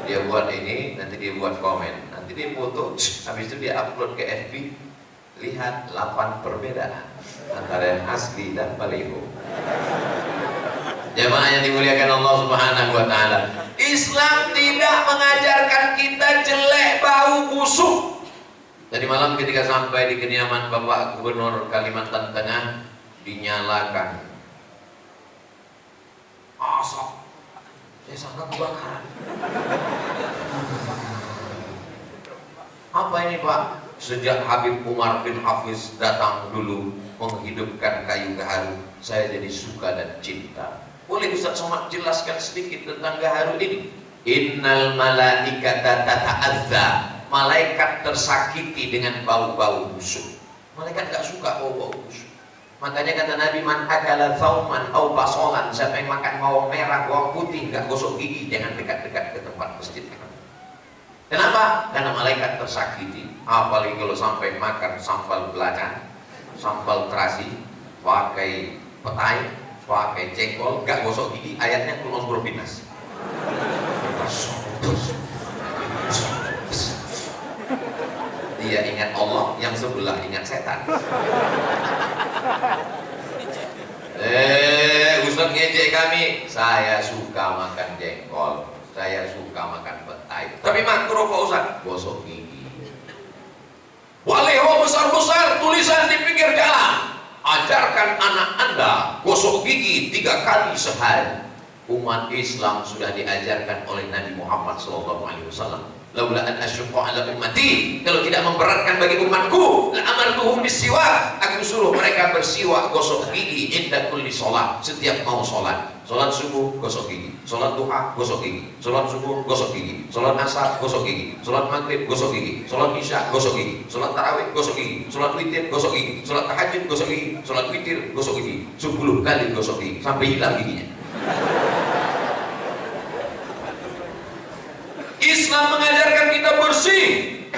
Dia buat ini, nanti dia buat komen, nanti dia foto, habis itu dia upload ke FB. Lihat 8 perbedaan antara yang asli dan baliho. Jamaah yang dimuliakan Allah Subhanahu wa taala. Islam tidak mengajarkan kita jelek, bau, busuk. Tadi malam ketika sampai di kediaman Bapak Gubernur Kalimantan Tengah, dinyalakan asap. Saya sangka kebakaran. Apa ini Pak? Sejak Habib Umar bin Hafiz datang dulu menghidupkan kayu gaharu, saya jadi suka dan cinta. Boleh Ustaz Somad jelaskan sedikit tentang gaharu ini? Innal malaikata tata'adza. Malaikat tersakiti dengan bau-bau busuk. Malaikat gak suka bau-bau busuk. Makanya kata Nabi, man akala thauman au basolan, siapa yang makan bawang merah, bawang putih, gak gosok gigi, jangan dekat-dekat ke tempat masjid. Kenapa? Karena malaikat tersakiti. Apalagi kalau sampai makan sambal belacan, sambal terasi, pakai petai, pakai jengkol, gak gosok gigi, ayatnya kulon berbinas. Dia ingat Allah, yang sebelah ingat setan. Ustaz ngejek kami. Saya suka makan jengkol, saya suka makan petai, tapi makruh Pak Ustaz, gosok gigi. Waleho besar-besar tulisan di pinggir jalan, ajarkan anak Anda gosok gigi 3 kali sehari. Umat Islam sudah diajarkan oleh Nabi Muhammad SAW. Laula an asyqa ala ummati, kalau tidak memberatkan bagi umatku, la amartuhum bisiwak, aku suruh mereka bersiwak, gosok gigi inda kulli sholat, setiap mau sholat. Sholat subuh gosok gigi, sholat duha gosok gigi, sholat subuh gosok gigi, sholat asar gosok gigi, sholat maghrib gosok gigi, sholat isya gosok gigi, sholat tarawih gosok gigi, sholat witir gosok gigi, sholat tahajud gosok gigi, sholat witir gosok gigi, 10 kali gosok gigi sampai hilang giginya. Islam mengajarkan kita bersih,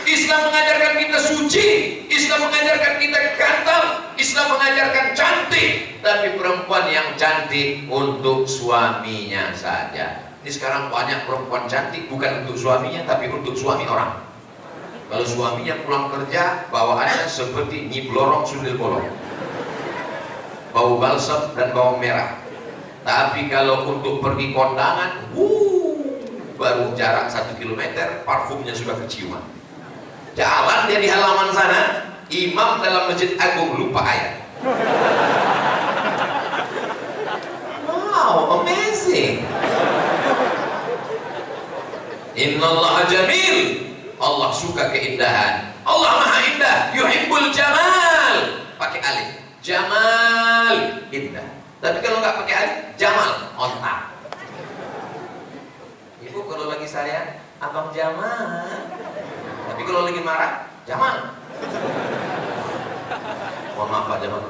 Islam mengajarkan kita suci, Islam mengajarkan kita ganteng, Islam mengajarkan cantik. Tapi perempuan yang cantik untuk suaminya saja. Ini sekarang banyak perempuan cantik bukan untuk suaminya, tapi untuk suami orang. Kalau suaminya pulang kerja, bawaannya seperti nyiblorong sundel bolong, bau balsam dan bawang merah. Tapi kalau untuk pergi kondangan, baru jarak 1 kilometer, parfumnya sudah keciuman. Jalan dia di halaman sana, imam dalam Masjid Agung lupa ayat. Wow, amazing. Innallaha jamil. Allah suka keindahan. Allah maha indah. Yuhibbul jamal. Pakai alif. Jamal, indah. Tapi kalau nggak pakai alif, jamal, ontak. Ibu kalau lagi sayang, abang Jamal. Tapi kalau lagi marah, Jamal. Mohon maaf Pak Jamal.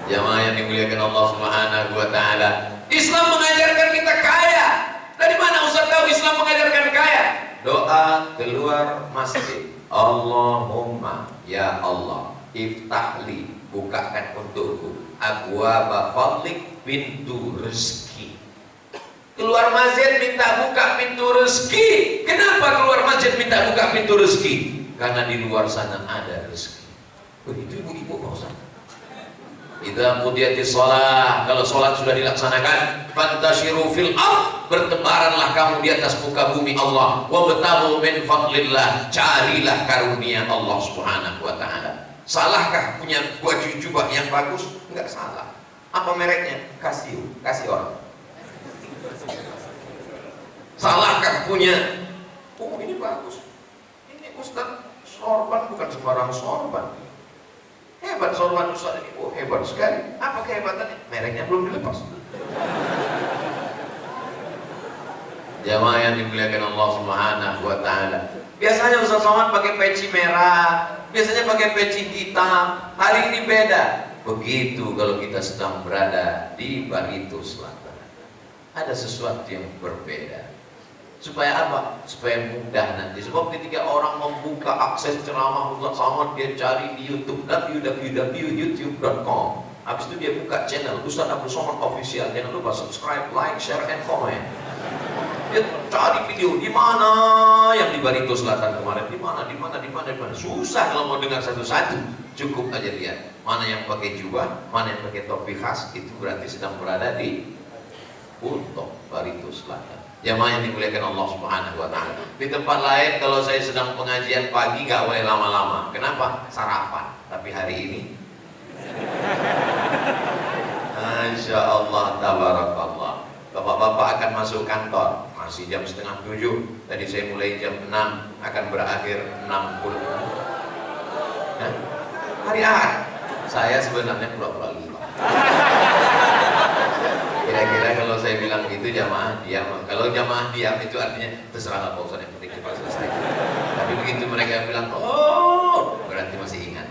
Jamaah yang dimuliakan Allah Subhanahu wa taala. Islam mengajarkan kita kaya. Dari mana Ustaz tahu Islam mengajarkan kaya? Doa keluar masjid. Allahumma ya Allah, iftahli, bukakan untukku abwaaba fadlik, pintu rezeki. Keluar masjid minta buka pintu rezeki. Kenapa keluar masjid minta buka pintu rezeki? Karena di luar sana ada rezeki. Begitu ibu-ibu Pak Ustaz. Idza qudiyatis shalah, kalau salat sudah dilaksanakan, fantashiru fil ardh, bertebaranlah kamu di atas muka bumi Allah, wabtaghu min fadlillah, carilah karunia Allah Subhanahu wa taala. Salahkah punya baju jubah yang bagus? Enggak salah. Apa mereknya? Casio, kasih orang. Salahkah punya, oh ini bagus, ini Ustaz sorban, bukan sembarang sorban. Hebat sorban Ustaz ini, oh hebat sekali. Apa kehebatannya? Mereknya belum dilepas. Jamaah yang dimuliakan Allah Subhanahu wa taala. Biasanya Ustaz Somad pakai peci merah, biasanya pakai peci hitam. Hari ini beda. Begitu kalau kita sedang berada di Barito Selatan. Ada sesuatu yang berbeda. Supaya apa? Supaya mudah nanti. Sebab ketika orang membuka akses ceramah Ustaz Somad, dia cari di YouTube www.youtube.com. Habis itu dia buka channel Ustaz Abdul Somad Official. Jangan lupa subscribe, like, share, and comment. Dia cari video di mana yang di Barito Selatan kemarin, di mana. Susah kalau mau dengar satu-satu. Cukup aja lihat mana yang pakai jubah, mana yang pakai topi khas, itu berarti sedang berada di Puntok Barito Selatan. Jamaah yang dimuliakan Allah Subhanahu wa taala. Di tempat lain kalau saya sedang pengajian pagi nggak boleh lama-lama. Kenapa? Sarapan. Tapi hari ini Masya Allah, tabarakallah. Bapak-bapak akan masuk kantor. Masih jam 6:30. Tadi saya mulai jam 6, akan berakhir 60. Hah? Hari Ahad. Saya sebenarnya pura-pura lupa. Kira-kira kalau saya bilang gitu jamaah diam. Kalau jamaah diam itu artinya terserah Pak Ustaz, yang penting cepat selesai. Tapi begitu mereka bilang, oh, berarti masih ingat.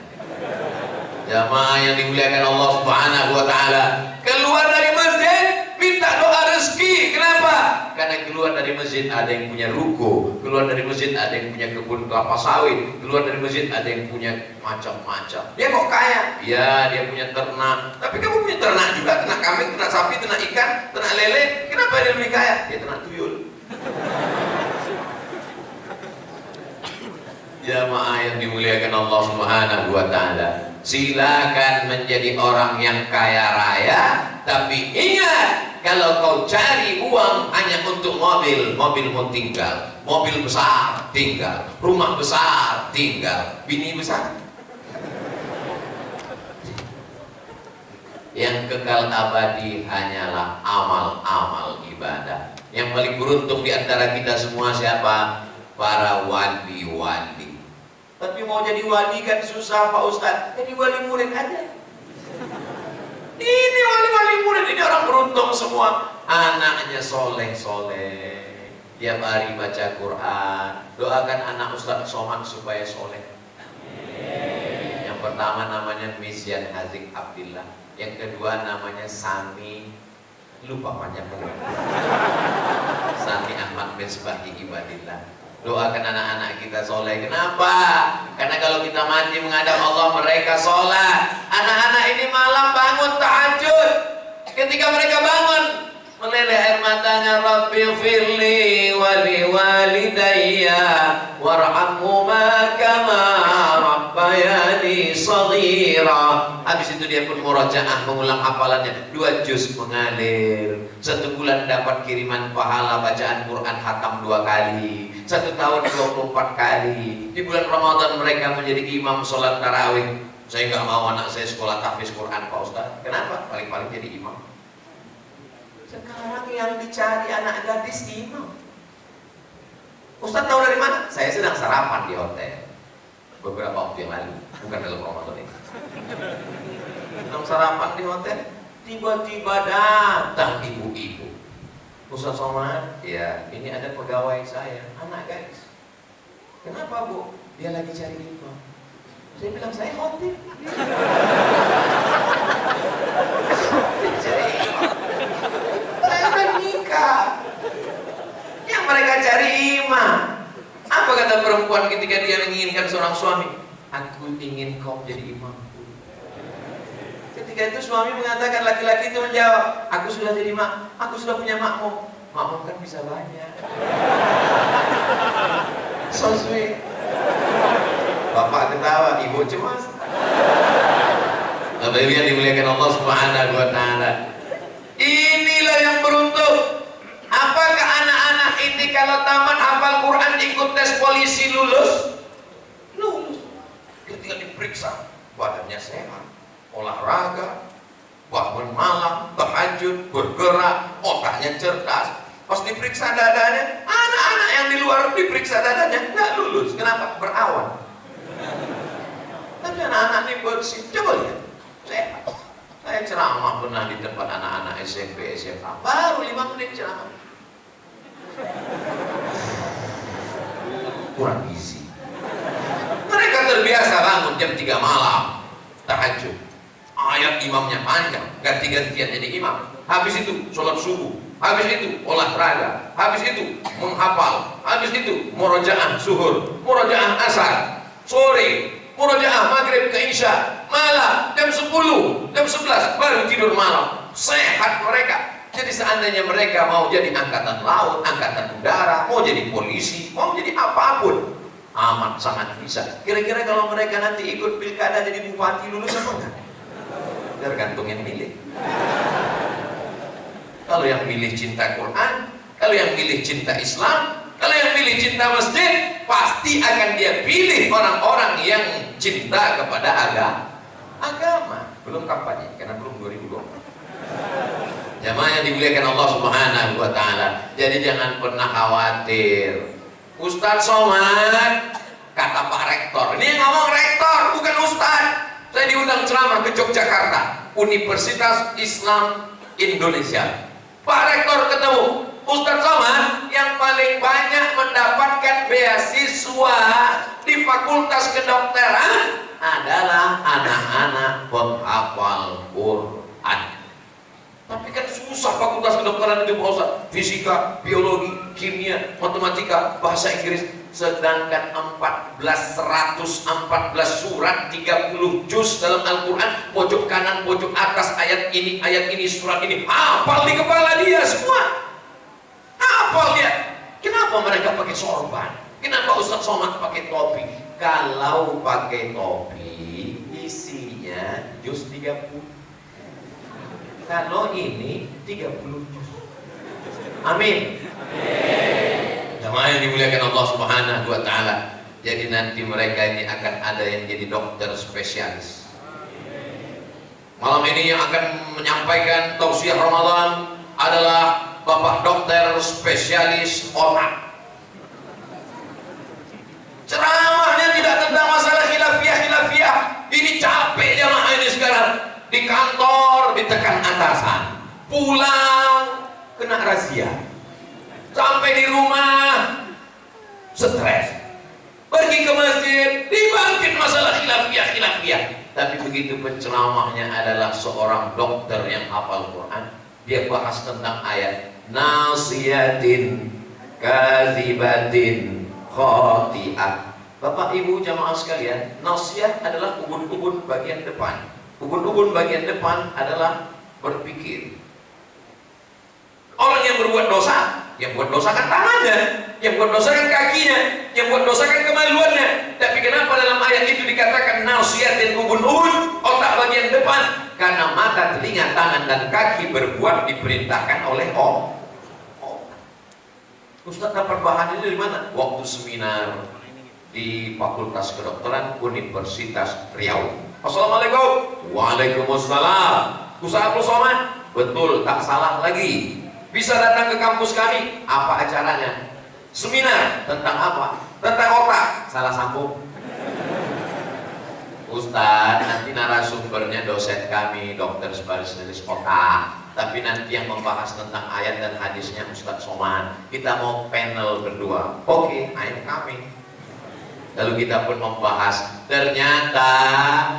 Jamaah yang dimuliakan Allah Subhanahu wa taala, keluar dari masjid minta doa rezeki. Kenapa? Karena keluar dari masjid ada yang punya ruko, keluar dari masjid ada yang punya kebun kelapa sawit, keluar dari masjid ada yang punya macam-macam. Dia kok kaya? Ya, dia punya ternak. Tapi kamu punya ternak juga, ternak kambing, ternak sapi, ternak ikan, ternak lele. Kenapa dia lebih kaya? Dia ternak tuyul. Jamaah yang dimuliakan Allah Subhanahu wa taala, silakan menjadi orang yang kaya raya, tapi ingat, kalau kau cari uang hanya untuk mobil, mobilmu tinggal, mobil besar tinggal, rumah besar tinggal, bini besar. Yang kekal abadi hanyalah amal-amal ibadah. Yang paling beruntung di antara kita semua siapa? Para wali-wali. Tapi mau jadi wali kan susah Pak Ustadz. Jadi wali murid aja. Ini wali-wali murid, ini orang beruntung semua. Anaknya soleh-soleh, tiap hari baca Quran. Doakan anak Ustadz Somad supaya soleh. Yang pertama namanya Misyan Hazik Abdillah, yang kedua namanya Sami, lupa panjang banget, Sami Ahmad Misbahi Ibadillah. Doakan anak-anak kita soleh. Kenapa? Karena kalau kita mati menghadap Allah, mereka sholat. Anak-anak ini malam bangun tahajud. Ketika mereka bangun, meleleh air matanya, Rabbi firli wali walidayya warhamhuma kama rabbayani shaghira. Habis itu dia pun murajaah, mengulang hafalannya 2 juz mengalir. 1 bulan dapat kiriman pahala bacaan Quran khatam 2 kali. 1 tahun 24 kali. Di bulan Ramadan mereka menjadi imam sholat tarawih. Saya nggak mau anak saya sekolah tahfiz Quran Pak Ustaz. Kenapa? Paling-paling jadi imam. Sekarang yang dicari anak gadis imam. Ustaz tahu dari mana? Saya sedang sarapan di hotel beberapa waktu yang lalu, bukan dalam Ramadan ini. Sedang sarapan di hotel, tiba-tiba datang ibu-ibu. Ustaz Somad, ya ini ada pegawai saya, anak guys. Kenapa Bu? Dia lagi cari imam. Saya bilang, saya khotib. Saya udah nikah. Yang mereka cari imam. Apa kata perempuan ketika dia menginginkan seorang suami? Aku ingin kau menjadi imamku. Ketika itu suami mengatakan, laki-laki itu menjawab, aku sudah jadi aku sudah punya makmum. Makmum kan bisa banyak. So sweet. Bapak ketawa, ibu cemas. Bapak Ibu yang dimuliakan Allah Subhanahu wa taala. Inilah yang beruntung. Apakah anak-anak ini kalau tamat hafal Quran ikut tes polisi lulus? Lulus. Ketika diperiksa, badannya sehat, olahraga, bangun malam, tahajud, bergerak, otaknya cerdas. Pas diperiksa dadanya, anak-anak yang di luar diperiksa dadanya nggak lulus. Kenapa? Berawan. Tapi anak-anak ini bersih. Coba lihat, sehat. Saya ceramah pernah di tempat anak-anak SMP, SMA. Baru 5 menit ceramah. Kurang gizi. Mereka terbiasa bangun jam 3 malam, tahajud. Ayat imamnya panjang, ganti-gantian jadi imam. Habis itu sholat subuh. Habis itu olahraga. Habis itu menghafal. Habis itu murojaah zuhur, murojaah asar, sore, murojaah maghrib ke isya. Malam jam 10, jam 11 baru tidur malam. Sehat mereka. Jadi seandainya mereka mau jadi angkatan laut, angkatan udara, mau jadi polisi, mau jadi apapun, amat sangat bisa. Kira-kira kalau mereka nanti ikut pilkada jadi bupati, lulus apa enggak? Tergantung yang milih. Kalau yang milih cinta Quran, kalau yang milih cinta Islam, kalau yang milih cinta masjid, pasti akan dia pilih orang-orang yang cinta kepada agama. Belum kampanye, karena belum 2024. Jamaah yang dimuliakan Allah Subhanahu wa taala. Jadi jangan pernah khawatir. Ustadz Somad, kata Pak Rektor. Ini yang ngomong rektor, bukan ustadz. Saya diundang ceramah ke Yogyakarta, Universitas Islam Indonesia. Pak Rektor ketemu Ustadz Somad, yang paling banyak mendapatkan beasiswa di Fakultas Kedokteran adalah anak-anak penghafal Quran. Tapi kan susah fakultas kedokteran itu Pak Ustaz. Fisika, biologi, kimia, matematika, bahasa Inggris. Sedangkan 114 surat, 30 juz dalam Al-Quran, pojok kanan, pojok atas, ayat ini, surat ini, hafal di kepala dia semua. Hafal dia. Kenapa mereka pakai sorban? Kenapa Ustaz Somad pakai topi? Kalau pakai topi, isinya juz 30. Kalau ini 30 juz. Amin. Jamaah yang dimuliakan Allah Subhanahu wa taala. Jadi nanti mereka ini akan ada yang jadi dokter spesialis. Malam ini yang akan menyampaikan tausiah Ramadan adalah Bapak Dokter Spesialis Otak. Ceramahnya tidak tentang masalah khilafiyah. Ini capek jamaah ini sekarang. Di kantor ditekan atasan, pulang kena razia, sampai di rumah stres, pergi ke masjid dibangkit masalah khilafiyah. Tapi begitu penceramahnya adalah seorang dokter yang hafal Quran, dia bahas tentang ayat nasiyatin kadzibatin khoti'ah. Bapak Ibu jamaah sekalian, nasiyah adalah ubun-ubun bagian depan. Ubun-ubun bagian depan adalah berpikir. Orang yang berbuat dosa, yang buat dosa kan tangannya, yang buat dosa kan kakinya, yang buat dosa kan kemaluannya. Tapi kenapa dalam ayat itu dikatakan nasiyatin ubun-ubun, otak bagian depan? Karena mata, telinga, tangan, dan kaki berbuat diperintahkan oleh Allah. Ustaz dapat bahan ini dari mana? Waktu seminar di Fakultas Kedokteran Universitas Riau. Assalamualaikum. Waalaikumsalam. Ustaz Abdul Somad, betul, tak salah lagi. Bisa datang ke kampus kami. Apa acaranya? Seminar tentang apa? Tentang otak. Salah sambung. Ustaz, nanti narasumbernya dosen kami, dokter spesialis otak. Tapi nanti yang membahas tentang ayat dan hadisnya Ustaz Somad. Kita mau panel berdua. Oke, ayo kami. Lalu kita pun membahas, ternyata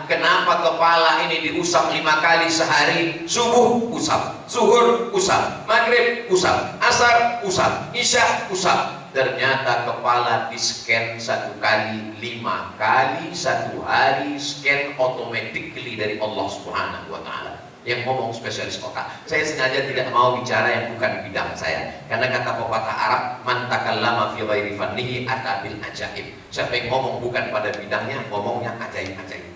kenapa kepala ini diusap 5 kali sehari? Subuh usap, zuhur usap, maghrib usap, asar usap, isya usap. Ternyata kepala di scan 1 kali 5 kali 1 hari, scan automatically dari Allah Subhanahu wa taala. Yang ngomong spesialis otak. Saya sengaja tidak mau bicara yang bukan bidang saya, karena kata pepatah Arab, man takallama fi ghairi fannihi ata bil ajaib. Siapa yang ngomong bukan pada bidangnya, ngomongnya ajaib-ajaib.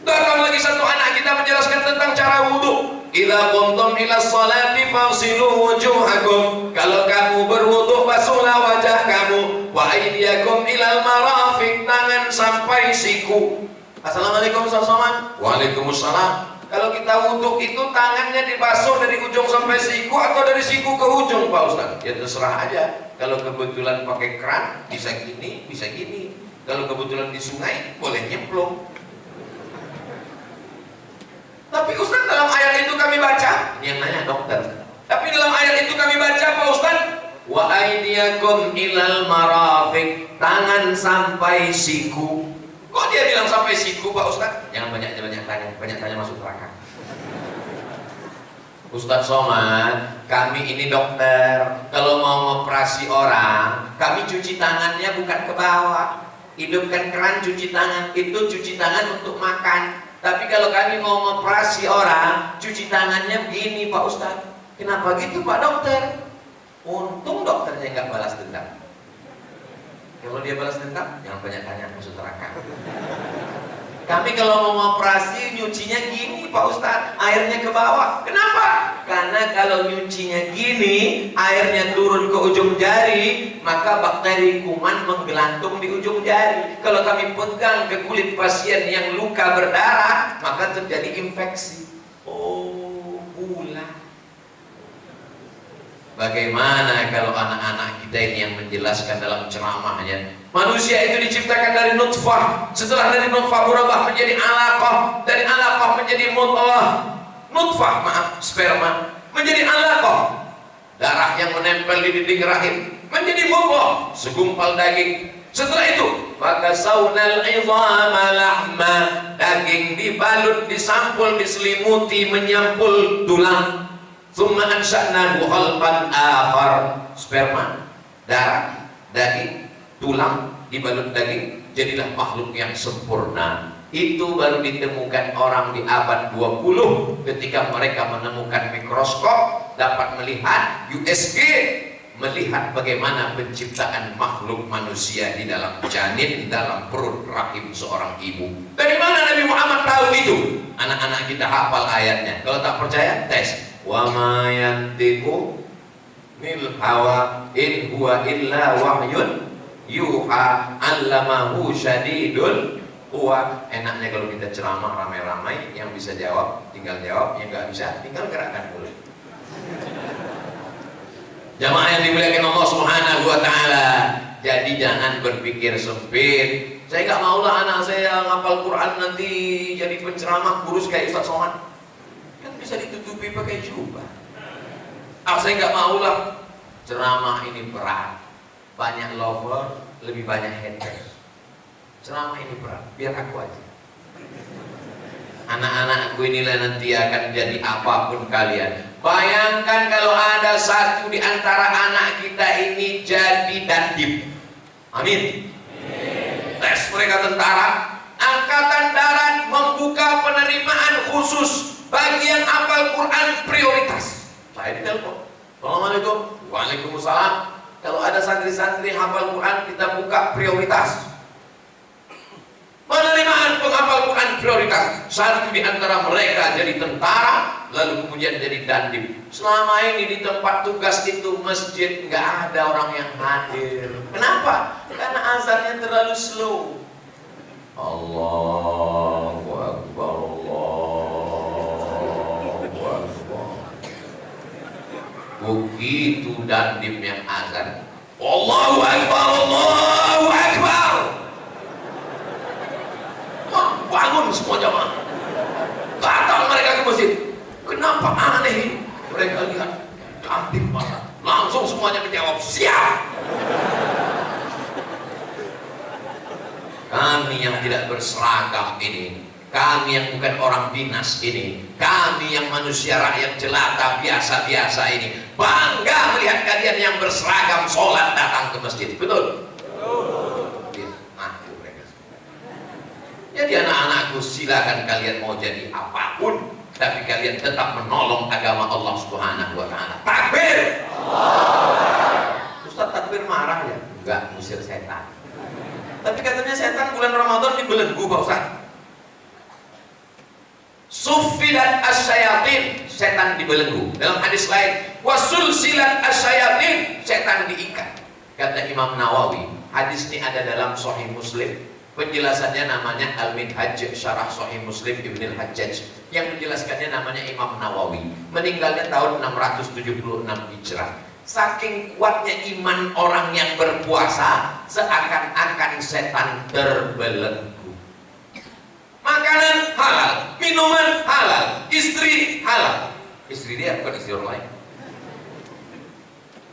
Datang lagi satu anak kita menjelaskan tentang cara wudhu. Idza qumtum ila sholati fagsilu wujuhakum. Kalau kamu berwudhu, basuhlah wajah kamu. Wa aydiyakum ilal marafiq, tangan sampai siku. Assalamualaikum warahmatullahi. Waalaikumsalam. Kalau kita wudhu itu tangannya dibasuh dari ujung sampai siku atau dari siku ke ujung, Pak Ustaz? Ya terserah aja. Kalau kebetulan pakai keran bisa gini, bisa gini. Kalau kebetulan di sungai boleh nyemplung. Tapi Ustaz, dalam ayat itu kami baca, ini yang nanya dokter. Tapi dalam ayat itu kami baca, Pak Ustaz, wa aydiyakum ilal marafiq, tangan sampai siku. Kok dia bilang sampai siku, Pak Ustaz? Jangan banyak tanya masuk neraka. Ustaz Somad, kami ini dokter. Kalau mau operasi orang, kami cuci tangannya bukan ke bawah. Hidupkan keran cuci tangan, itu cuci tangan untuk makan. Tapi kalau kami mau operasi orang, cuci tangannya begini, Pak Ustaz. Kenapa gitu, Pak Dokter? Untung dokternya nggak balas dendam. Kalau dia balas dendam, jangan banyak tanya, masuk neraka. Kami kalau mau operasi, nyucinya gini, Pak Ustaz, airnya ke bawah. Kenapa? Karena kalau nyucinya gini, airnya turun ke ujung jari, maka bakteri kuman menggelantung di ujung jari. Kalau kami pegang ke kulit pasien yang luka berdarah, maka terjadi infeksi. Oh, gula. Bagaimana kalau anak-anak kita ini yang menjelaskan dalam ceramahnya, manusia itu diciptakan dari nutfah, setelah dari nutfah berubah menjadi alaqah, dari alaqah menjadi mudghah, nutfah sperma menjadi alaqah, darah yang menempel di dinding rahim menjadi mudghah, segumpal daging. Setelah itu fakasawnal 'idhama lahma, daging dibalut, disampul, diselimuti, menyampul tulang. Tsumma ansha'nahu khalqan akhar, sperma, darah, daging, tulang dibalut daging, jadilah makhluk yang sempurna. Itu baru ditemukan orang di abad 20 ketika mereka menemukan mikroskop, dapat melihat USG, melihat bagaimana penciptaan makhluk manusia di dalam janin, dalam perut rahim seorang ibu. Dari mana Nabi Muhammad tahu itu? Anak-anak kita hafal ayatnya. Kalau tak percaya, tes. Wa ma yantiqu mil hawa in huwa illa wahyun yuha 'allamahu syadidul quwa. Enaknya kalau kita ceramah ramai-ramai, yang bisa jawab tinggal jawab, yang nggak bisa tinggal gerakkan mulut. Jamaah yang dimuliakan Allah Subhanahu wa taala. Jadi jangan berpikir sempit. Saya nggak maulah anak saya ngapal Quran nanti jadi penceramah kurus kayak Ustaz Somad. Kan bisa ditutupi pakai jubah. Saya nggak maulah ceramah ini berat, banyak lover, lebih banyak haters. Ceramah ini berat, biar aku aja. Anak-anakku inilah nanti akan jadi apapun kalian. Bayangkan kalau ada satu di antara anak kita ini jadi dandim. Amin. Tes mereka tentara, angkatan darat membuka penerimaan khusus bagi yang hafal Quran prioritas. Saya ditelepon. Assalamualaikum. Waalaikumsalam. Kalau ada santri-santri hafal Quran, kita buka prioritas. Penerimaan penghafal Quran prioritas. Satu di antara mereka jadi tentara, lalu kemudian jadi dandim. Selama ini di tempat tugas itu masjid nggak ada orang yang hadir. Kenapa? Karena azannya terlalu slow. Allahu Akbar, Allahu Akbar. Begitu dandim yang azan, Allahu Akbar, Allahu Akbar. Bangun semua jamaah, datang mereka ke masjid. Kenapa aneh ini? Mereka lihat dandim banget, langsung semuanya menjawab siap. Kami yang tidak berseragam ini, kami yang bukan orang dinas ini, kami yang manusia rakyat jelata biasa-biasa ini, bangga melihat kalian yang berseragam sholat datang ke masjid. Betul? Jadi anak-anakku, silakan kalian mau jadi apapun, tapi kalian tetap menolong agama Allah Subhanahu wa taala. Takbir! Ustaz, takbir marah ya? Enggak, musir setan. Tapi katanya setan bulan Ramadan dibelenggu, Pak Ustaz. Suffidat asyayatin, setan dibelenggu. Dalam hadis lain, wasulsilat asyayatin, setan diikat. Kata Imam Nawawi, hadis ini ada dalam Sahih Muslim. Penjelasannya namanya Al-Minhaj Syarah Sahih Muslim Ibn Al-Hajjaj. Yang menjelaskannya namanya Imam Nawawi. Meninggalnya tahun 676 Hijrah. Saking kuatnya iman orang yang berpuasa, seakan-akan setan terbelenggu. Makanan halal, minuman halal, istri halal. Istri dia bukan istri orang lain.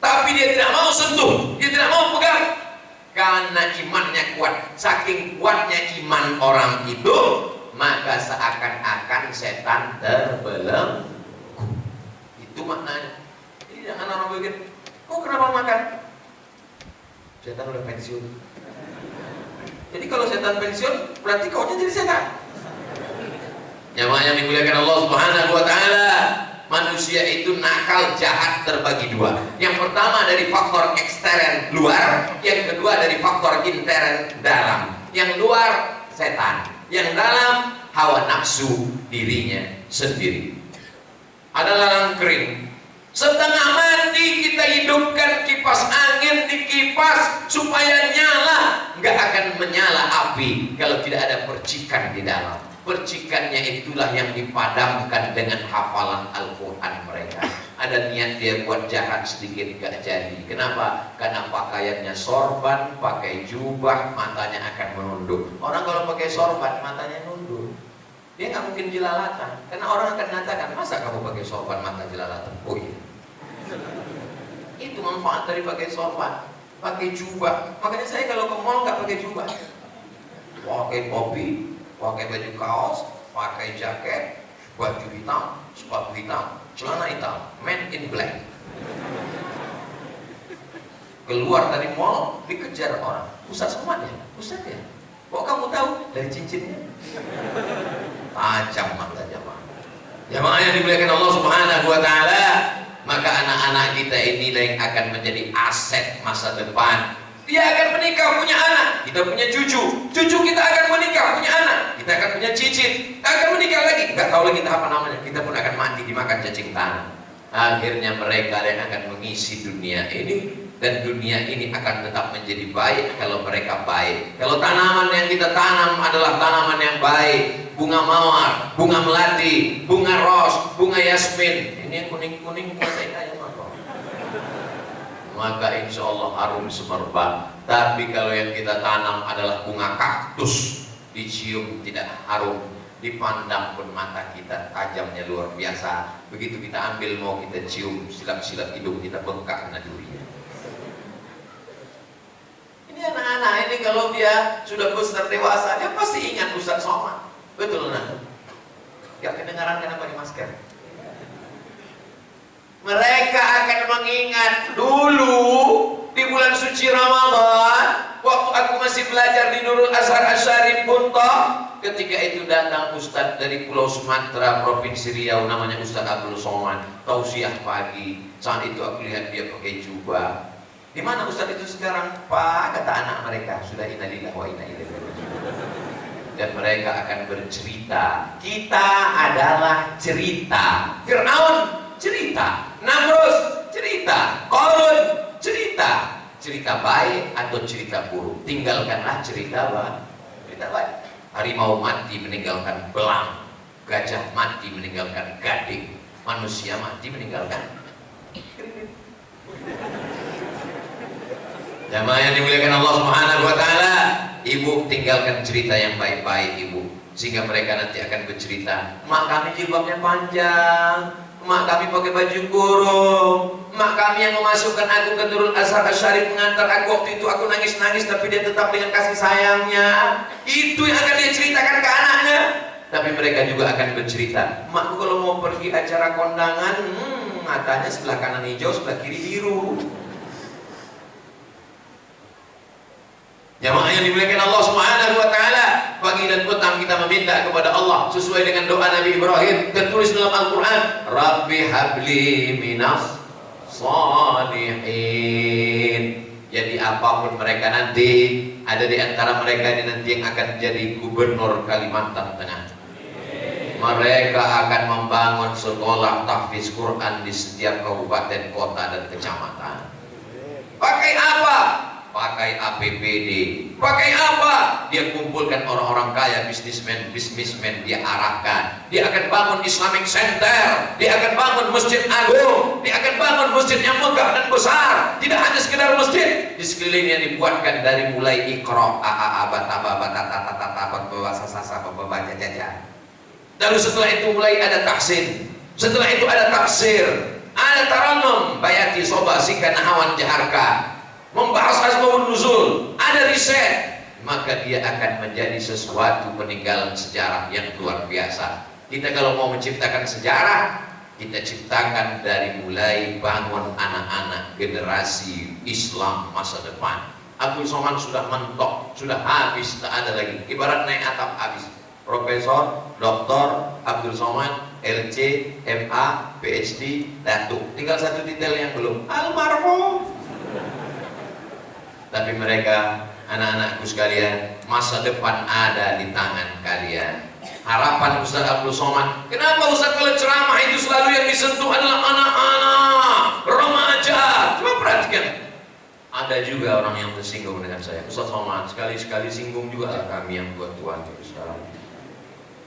Tapi dia tidak mau sentuh, dia tidak mau pegang. Karena imannya kuat. Saking kuatnya iman orang itu, maka seakan-akan setan terbelenggu. Itu maknanya. Jadi jangan orang bikin, kok kenapa makan? Setan udah pensiun. Jadi kalau setan pensiun, berarti kaunya jadi setan. Jamaah yang dimuliakan Allah Subhanahu wa taala, manusia itu nakal jahat terbagi dua. Yang pertama dari faktor ekstern luar, yang kedua dari faktor intern dalam. Yang luar setan, yang dalam hawa nafsu dirinya sendiri. Ada lalang kering, setengah mati kita hidupkan kipas angin, dikipas supaya nyala. Nggak akan menyala api kalau tidak ada percikan di dalam. Percikannya itulah yang dipadamkan dengan hafalan Al-Quran mereka. Ada niat dia buat jahat sedikit gak jadi. Kenapa? Karena pakaiannya sorban, pakai jubah, matanya akan menunduk. Orang kalau pakai sorban, matanya nunduk. Dia nggak mungkin jelalatan. Karena orang akan mengatakan, masa kamu pakai sorban mata jelalatan? Oh iya. Itu manfaat dari pakai sorban, pakai jubah. Makanya saya kalau ke mall nggak pakai jubah, pakai topi, pakai baju kaos, pakai jaket, baju hitam, sepatu hitam, celana hitam, man in black. Keluar dari mall dikejar orang, Ustaz Somad ya, Ustaz ya. Kok kamu tahu? Dari cincinnya. Tajam mata jamaah. Jamaah yang dimuliakan Allah Subhanahu wa taala, maka anak-anak kita ini yang akan menjadi aset masa depan. Dia akan menikah, punya anak, kita punya cucu, cucu kita akan menikah, punya anak, kita akan punya cicit, akan menikah lagi, nggak tahu lagi apa namanya, kita pun akan mati dimakan cacing tanah. Akhirnya mereka yang akan mengisi dunia ini, dan dunia ini akan tetap menjadi baik kalau mereka baik. Kalau tanaman yang kita tanam adalah tanaman yang baik, bunga mawar, bunga melati, bunga ros, bunga yasmin, ini yang kuning-kuning maka insya Allah harum semerbak. Tapi kalau yang kita tanam adalah bunga kaktus, dicium tidak harum, dipandang pun mata kita tajamnya luar biasa. Begitu kita ambil mau kita cium, silap-silap hidung kita bengkak kena durinya. Ini anak-anak ini kalau dia sudah besar dewasa, dia pasti ingat Ustaz Somad. Betul nah? Gak kedengaran karena pakai masker. Mereka akan mengingat dulu di bulan suci Ramadan, waktu aku masih belajar di Nurul Azhar Asyarif Bunta. Ketika itu datang Ustadz dari Pulau Sumatera, Provinsi Riau, namanya Ustadz Abdul Somad. Tausiah pagi, saat itu aku lihat dia pakai jubah. Di mana Ustadz itu sekarang? Pak, kata anak mereka, sudah innalillahi wa inna ilaihi raji'un. Dan mereka akan bercerita, kita adalah cerita. Fir'aun cerita, Namrus cerita, Qarun cerita. Cerita baik atau cerita buruk, tinggalkanlah cerita baik. Harimau mati meninggalkan belang, gajah mati meninggalkan gading, manusia mati meninggalkan kritik. Jamaah yang dimuliakan Allah Subhanahu wa taala, ibu tinggalkan cerita yang baik-baik ibu, sehingga mereka nanti akan bercerita, mak kami jilbabnya panjang, mak kami pakai baju kurung, mak kami yang memasukkan aku ke Nurul Azhar Asyarif, mengantar aku waktu itu aku nangis-nangis tapi dia tetap dengan kasih sayangnya. Itu yang akan dia ceritakan ke anaknya. Tapi mereka juga akan bercerita, makku kalau mau pergi acara kondangan, matanya sebelah kanan hijau, sebelah kiri biru. Jamaah yang dimuliakan Allah Subhanahu wa taala, pagi dan petang kita meminta kepada Allah sesuai dengan doa Nabi Ibrahim tertulis dalam Al-Qur'an, Rabbi habli minas shalihin. Jadi apapun mereka nanti, ada di antara mereka ini nanti yang akan jadi gubernur Kalimantan Tengah. Mereka akan membangun sekolah tahfiz Quran di setiap kabupaten, kota, dan kecamatan. Pakai apa? Pakai APBD. Pakai apa? Dia kumpulkan orang-orang kaya, bisnismen, dia arahkan. Dia akan bangun Islamic Center. Dia akan bangun masjid agung. Dia akan bangun masjid yang megah dan besar. Tidak hanya sekedar masjid. Di sekelilingnya dibuatkan dari mulai Iqra, lalu setelah itu mulai ada tahsin. Setelah itu ada tafsir, ada taranum, bayati, soba, sikan, awan, jaharka, membahas asbabun nuzul, ada riset. Maka dia akan menjadi sesuatu peninggalan sejarah yang luar biasa. Kita kalau mau menciptakan sejarah, kita ciptakan dari mulai bangun anak-anak generasi Islam masa depan. Abdul Somad sudah mentok, sudah habis, tak ada lagi. Ibarat naik atap habis. Profesor, Doktor Abdul Somad, LC, MA, PhD, Datuk. Tinggal satu detail yang belum, almarhum. Tapi mereka, anak-anakku sekalian, masa depan ada di tangan kalian. Harapan Ustaz Abdul Somad, kenapa Ustaz kalau ceramah itu selalu yang disentuh adalah anak-anak, remaja? Coba perhatikan. Ada juga orang yang tersinggung dengan saya. Ustaz Somad, sekali-sekali singgung juga lah kami yang tua-tua itu sekarang.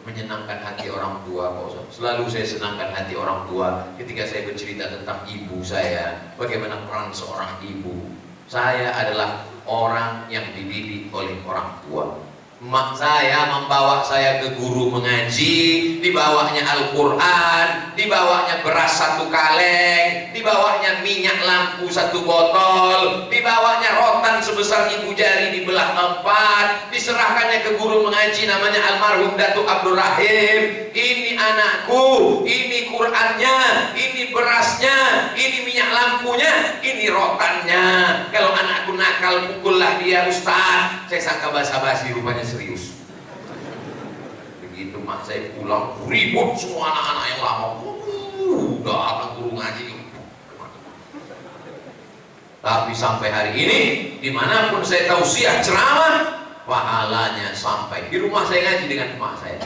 Menyenangkan hati orang tua, Pak Ustaz. Selalu saya senangkan hati orang tua ketika saya bercerita tentang ibu saya, bagaimana peran seorang ibu. Saya adalah orang yang dididik oleh orang tua. Mak saya membawa saya ke guru mengaji, dibawanya Al-Quran, dibawanya beras satu kaleng, dibawanya minyak lampu satu botol, dibawanya rotan sebesar ibu jari dibelah empat, diserahkannya ke guru mengaji namanya almarhum Datuk Abdul Rahim. Ini anakku, ini Qurannya, ini berasnya, ini minyak lampunya, ini rotannya. Kalau anakku nakal, pukullah dia Ustaz. Saya sangka basa-basi, rupanya serius. Begitu mak saya pulang, ribut semua anak-anak yang lama. Datang guru ngaji. Tapi sampai hari ini, dimanapun saya tausiah ceramah, pahalanya sampai. Di rumah saya ngaji dengan emak saya.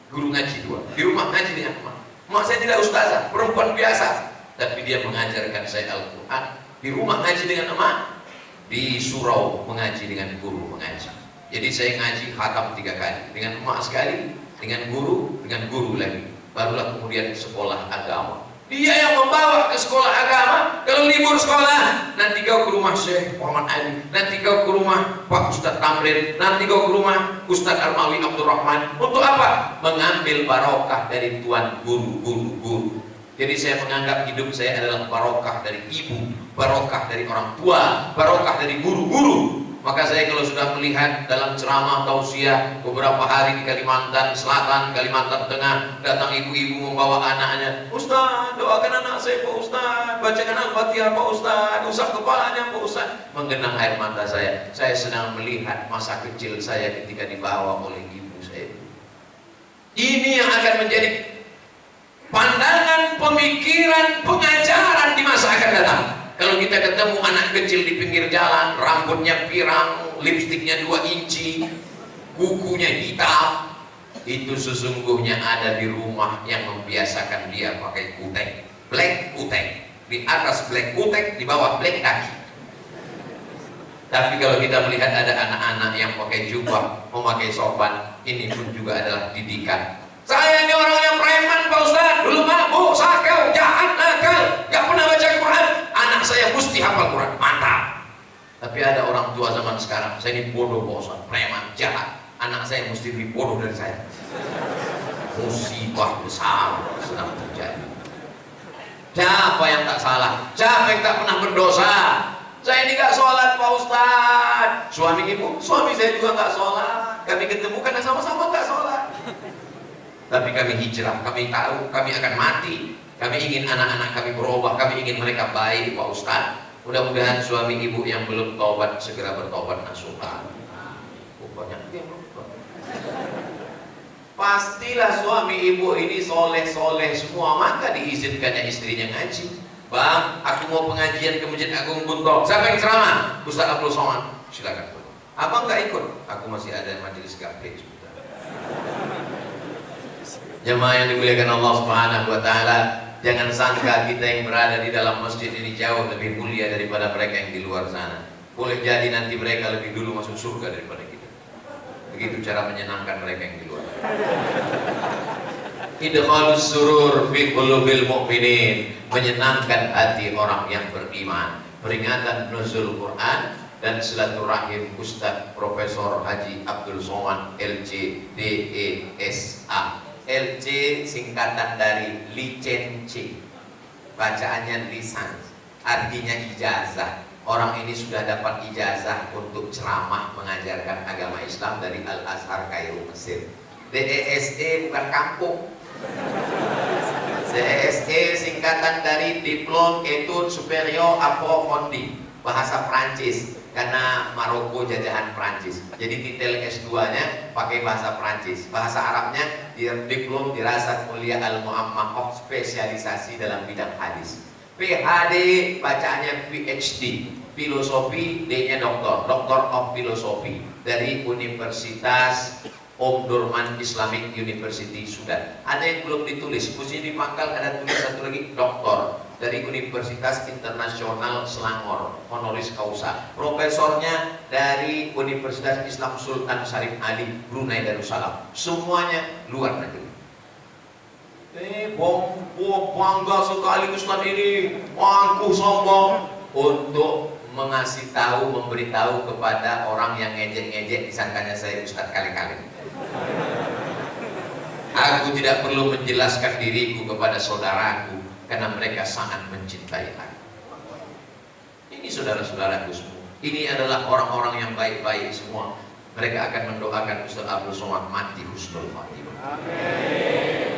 Guru ngaji dua, di rumah ngaji dengan emak. Emak saya tidak ustazah, perempuan biasa, tapi dia mengajarkan saya Al-Quran. Di rumah ngaji dengan emak, di surau mengaji dengan guru mengaji. Jadi saya ngaji khatam 3 kali, dengan emak sekali, dengan guru lagi. Barulah kemudian sekolah agama. Dia yang membawa ke sekolah agama. Kalau libur sekolah, nanti kau ke rumah Syekh Muhammad Ali, nanti kau ke rumah Pak Ustadz Tamrin, nanti kau ke rumah Ustadz Armawi Abdul Rahman. Untuk apa? Mengambil barokah dari tuan guru. Jadi saya menganggap hidup saya adalah barokah dari ibu, barokah dari orang tua, barokah dari guru-guru. Maka saya kalau sudah melihat dalam ceramah tausiah beberapa hari di Kalimantan Selatan, Kalimantan Tengah, datang ibu-ibu membawa anaknya, Ustaz, doakan anak saya Pak Ustaz, bacakan Al-Fatihah Pak Ustaz, usap kepalanya Pak Ustaz. Menggenang air mata saya sedang melihat masa kecil saya ketika dibawa oleh ibu saya. Ini yang akan menjadi pandangan, pemikiran, pengajaran di masa akan datang. Kalau kita ketemu anak kecil di pinggir jalan, rambutnya pirang, lipstiknya 2 inci, kukunya hitam, itu sesungguhnya ada di rumah yang membiasakan dia pakai kutek, black kutek, di atas black kutek, di bawah black kaki. Tapi kalau kita melihat ada anak-anak yang pakai jubah, memakai sorban, ini pun juga adalah didikan. Saya ini orang yang preman Pak Ustaz, dulu mabuk, sakau, jahat, nakal, gak pernah baca Quran. Anak saya mesti hafal Quran, mantap. Tapi ada orang tua zaman sekarang, saya ini bodoh Pak Ustaz, preman, jahat. Anak saya mesti lebih bodoh dari saya. Musibah besar sedang terjadi. Siapa yang tak salah? Siapa yang tak pernah berdosa? Saya ini gak sholat Pak Ustaz. Suami ibu, suami saya juga gak sholat. Kami ketemu karena sama-sama gak sholat. Tapi kami hijrah, kami tahu kami akan mati. Kami ingin anak-anak kami berubah, kami ingin mereka baik Pak Ustaz. Mudah-mudahan suami ibu yang belum taubat segera bertobat nasuha. Banyak yang lupa. Pastilah suami ibu ini soleh-soleh semua, maka diizinkannya istrinya ngaji. Bang, aku mau pengajian ke Masjid Agung Buntok. Siapa yang ceramah? Ustaz Abdul Somad. Silakan. Abang nggak ikut? Aku masih ada majelis gaplek. Jemaah yang dimuliakan Allah Subhanahu wa taala, jangan sangka kita yang berada di dalam masjid ini jauh lebih mulia daripada mereka yang di luar sana. Boleh jadi nanti mereka lebih dulu masuk surga daripada kita. Begitu cara menyenangkan mereka yang di luar. Idkhalus surur fi qulubil mu'minin, menyenangkan hati orang yang beriman. Peringatan nuzul Quran dan silaturahim Ustaz Profesor Haji Abdul Somad LC DESA. LC singkatan dari licensi, bacaannya lisan, artinya ijazah. Orang ini sudah dapat ijazah untuk ceramah mengajarkan agama Islam dari Al Azhar Kairo Mesir. DESE bukan kampung. DESE singkatan dari Diplom Etudes Supérieures Approfondies, bahasa Prancis, karena Maroko jajahan Prancis. Jadi titel S2-nya pakai bahasa Prancis. Bahasa Arabnya Diplom Dirasat Mulia Al-Mu'ammaqah, spesialisasi dalam bidang hadis. PhD bacaannya PhD, filosofi, D-nya Doctor of Philosophy dari Universitas Omdurman Islamic University Sudan. Ada yang belum ditulis, mesti di pangkal ada tulis satu lagi, doktor dari Universitas Internasional Selangor, honoris causa. Profesornya dari Universitas Islam Sultan Syarif Ali, Brunei Darussalam. Semuanya luar negeri. Bangga sekali Ustaz ini, angkuh sombong, untuk mengasih tahu, memberitahu kepada orang yang ngejek-ngejek, disangkanya saya Ustaz kali-kali. Aku tidak perlu menjelaskan diriku kepada saudaraku, karena mereka sangat mencintai aku. Ini saudara-saudaraku semua. Ini adalah orang-orang yang baik-baik semua. Mereka akan mendoakan Ustaz Abdul Somad mati husnul khatimah. Amin.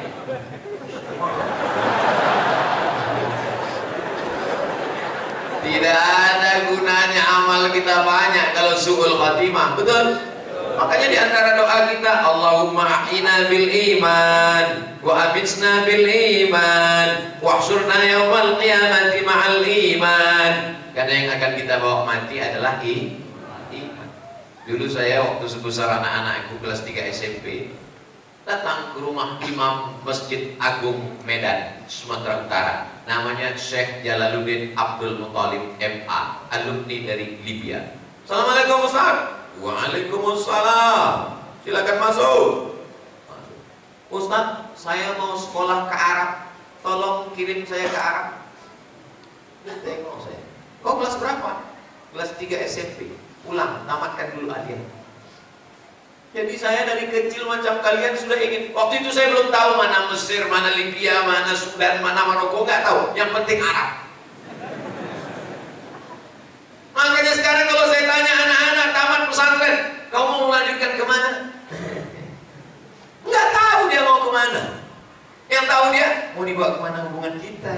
Tidak ada gunanya amal kita banyak kalau su'ul khatimah, betul? Makanya di antara doa kita, Allahumma ahina bil iman wa abitsna bil iman wahsyurna yaumal qiyamati ma'al iman. Karena yang akan kita bawa mati adalah iman. Dulu saya waktu sebesar anak-anakku kelas 3 SMP, datang ke rumah imam Masjid Agung Medan, Sumatera Utara. Namanya Syekh Jalaluddin Abdul Muthalib MA, alumni dari Libya. Assalamualaikum Ustaz. Waalaikumsalam. Silakan masuk. Ustaz, saya mau sekolah ke Arab. Tolong kirim saya ke Arab. Dia tengok saya. Kau kelas berapa? Kelas 3 SMP. Pulang, tamatkan dulu aliyah. Jadi saya dari kecil macam kalian sudah ingin. Waktu itu saya belum tahu mana Mesir, mana Libya, mana Sudan, mana Maroko, nggak tahu. Yang penting Arab. Makanya sekarang kalau saya tanya anak-anak tamat pesantren, kau mau melanjutkan kemana? Nggak tahu dia mau kemana. Yang tahu dia mau dibawa kemana hubungan kita.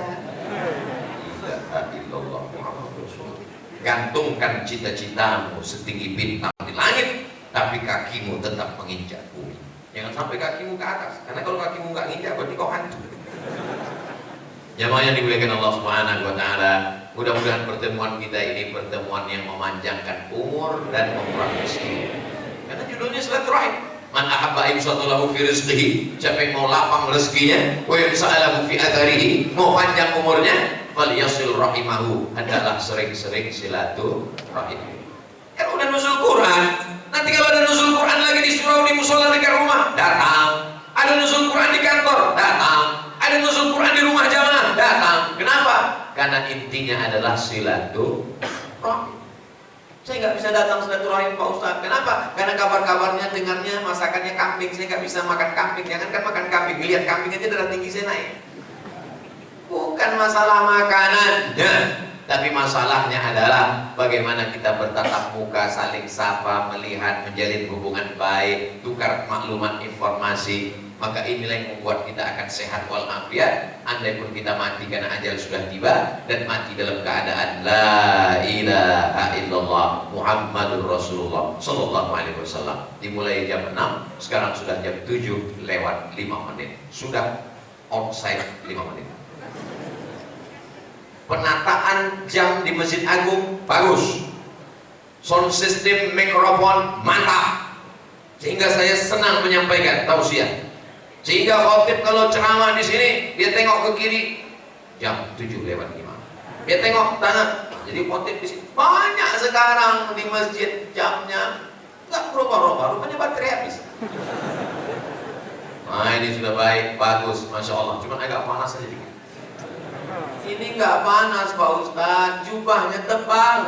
Gantungkan cita-citamu setinggi bintang di langit, tapi kakimu tetap menginjak bumi. Jangan sampai kakimu ke atas, karena kalau kakimu nggak nginjak berarti kau hancur. Jamaah yang dimuliakan Allah Subhanahu wa taala, mudah-mudahan pertemuan kita ini pertemuan yang memanjangkan umur dan mengurangi rezeki. Karena judulnya silaturahim. Man ahabba ibsatalahu fi rizqihi, siapa yang mau lapang rezekinya, wa yas'alahu fi atharihi, mau panjang umurnya, falyasil rahimahu, adalah sering-sering silaturahim. Kan udah nuzul Quran. Nanti kalau ada nuzul Quran lagi di surau, di musola dekat rumah, datang. Ada nuzul Quran di kantor, datang. Ada nuzul Quran di rumah jamaah, datang. Kenapa? Karena intinya adalah silaturahim. Saya nggak bisa datang silaturahim Pak Ustaz. Kenapa? Karena kabar-kabarnya dengarnya masakannya kambing. Saya nggak bisa makan kambing. Jangankan makan kambing, lihat kambing aja darah tinggi saya naik. Bukan masalah makanannya, tapi masalahnya adalah bagaimana kita bertatap muka, saling sapa, melihat, menjalin hubungan baik, tukar maklumat informasi. Maka inilah yang membuat kita akan sehat walafiat. Andai pun kita mati karena ajal sudah tiba, dan mati dalam keadaan la ilaha illallah Muhammadur Rasulullah sallallahu alaihi wasallam. Dimulai jam 6, sekarang sudah jam 7 lewat 5 menit. Sudah onsite 5 menit. Penataan jam di Masjid Agung bagus. Sound system, mikrofon mantap. Sehingga saya senang menyampaikan tausiah. Sehingga khotib kalau ceramah di sini, dia tengok ke kiri, jam 7:05. Dia tengok tangan, jadi khotib di sini. Banyak sekarang di masjid jamnya nggak berubah-ubah, rupanya baterai habis. Nah ini sudah baik, bagus, Masya Allah. Cuma agak panas saja dikit. Ini nggak panas Pak Ustadz, jubahnya tebal.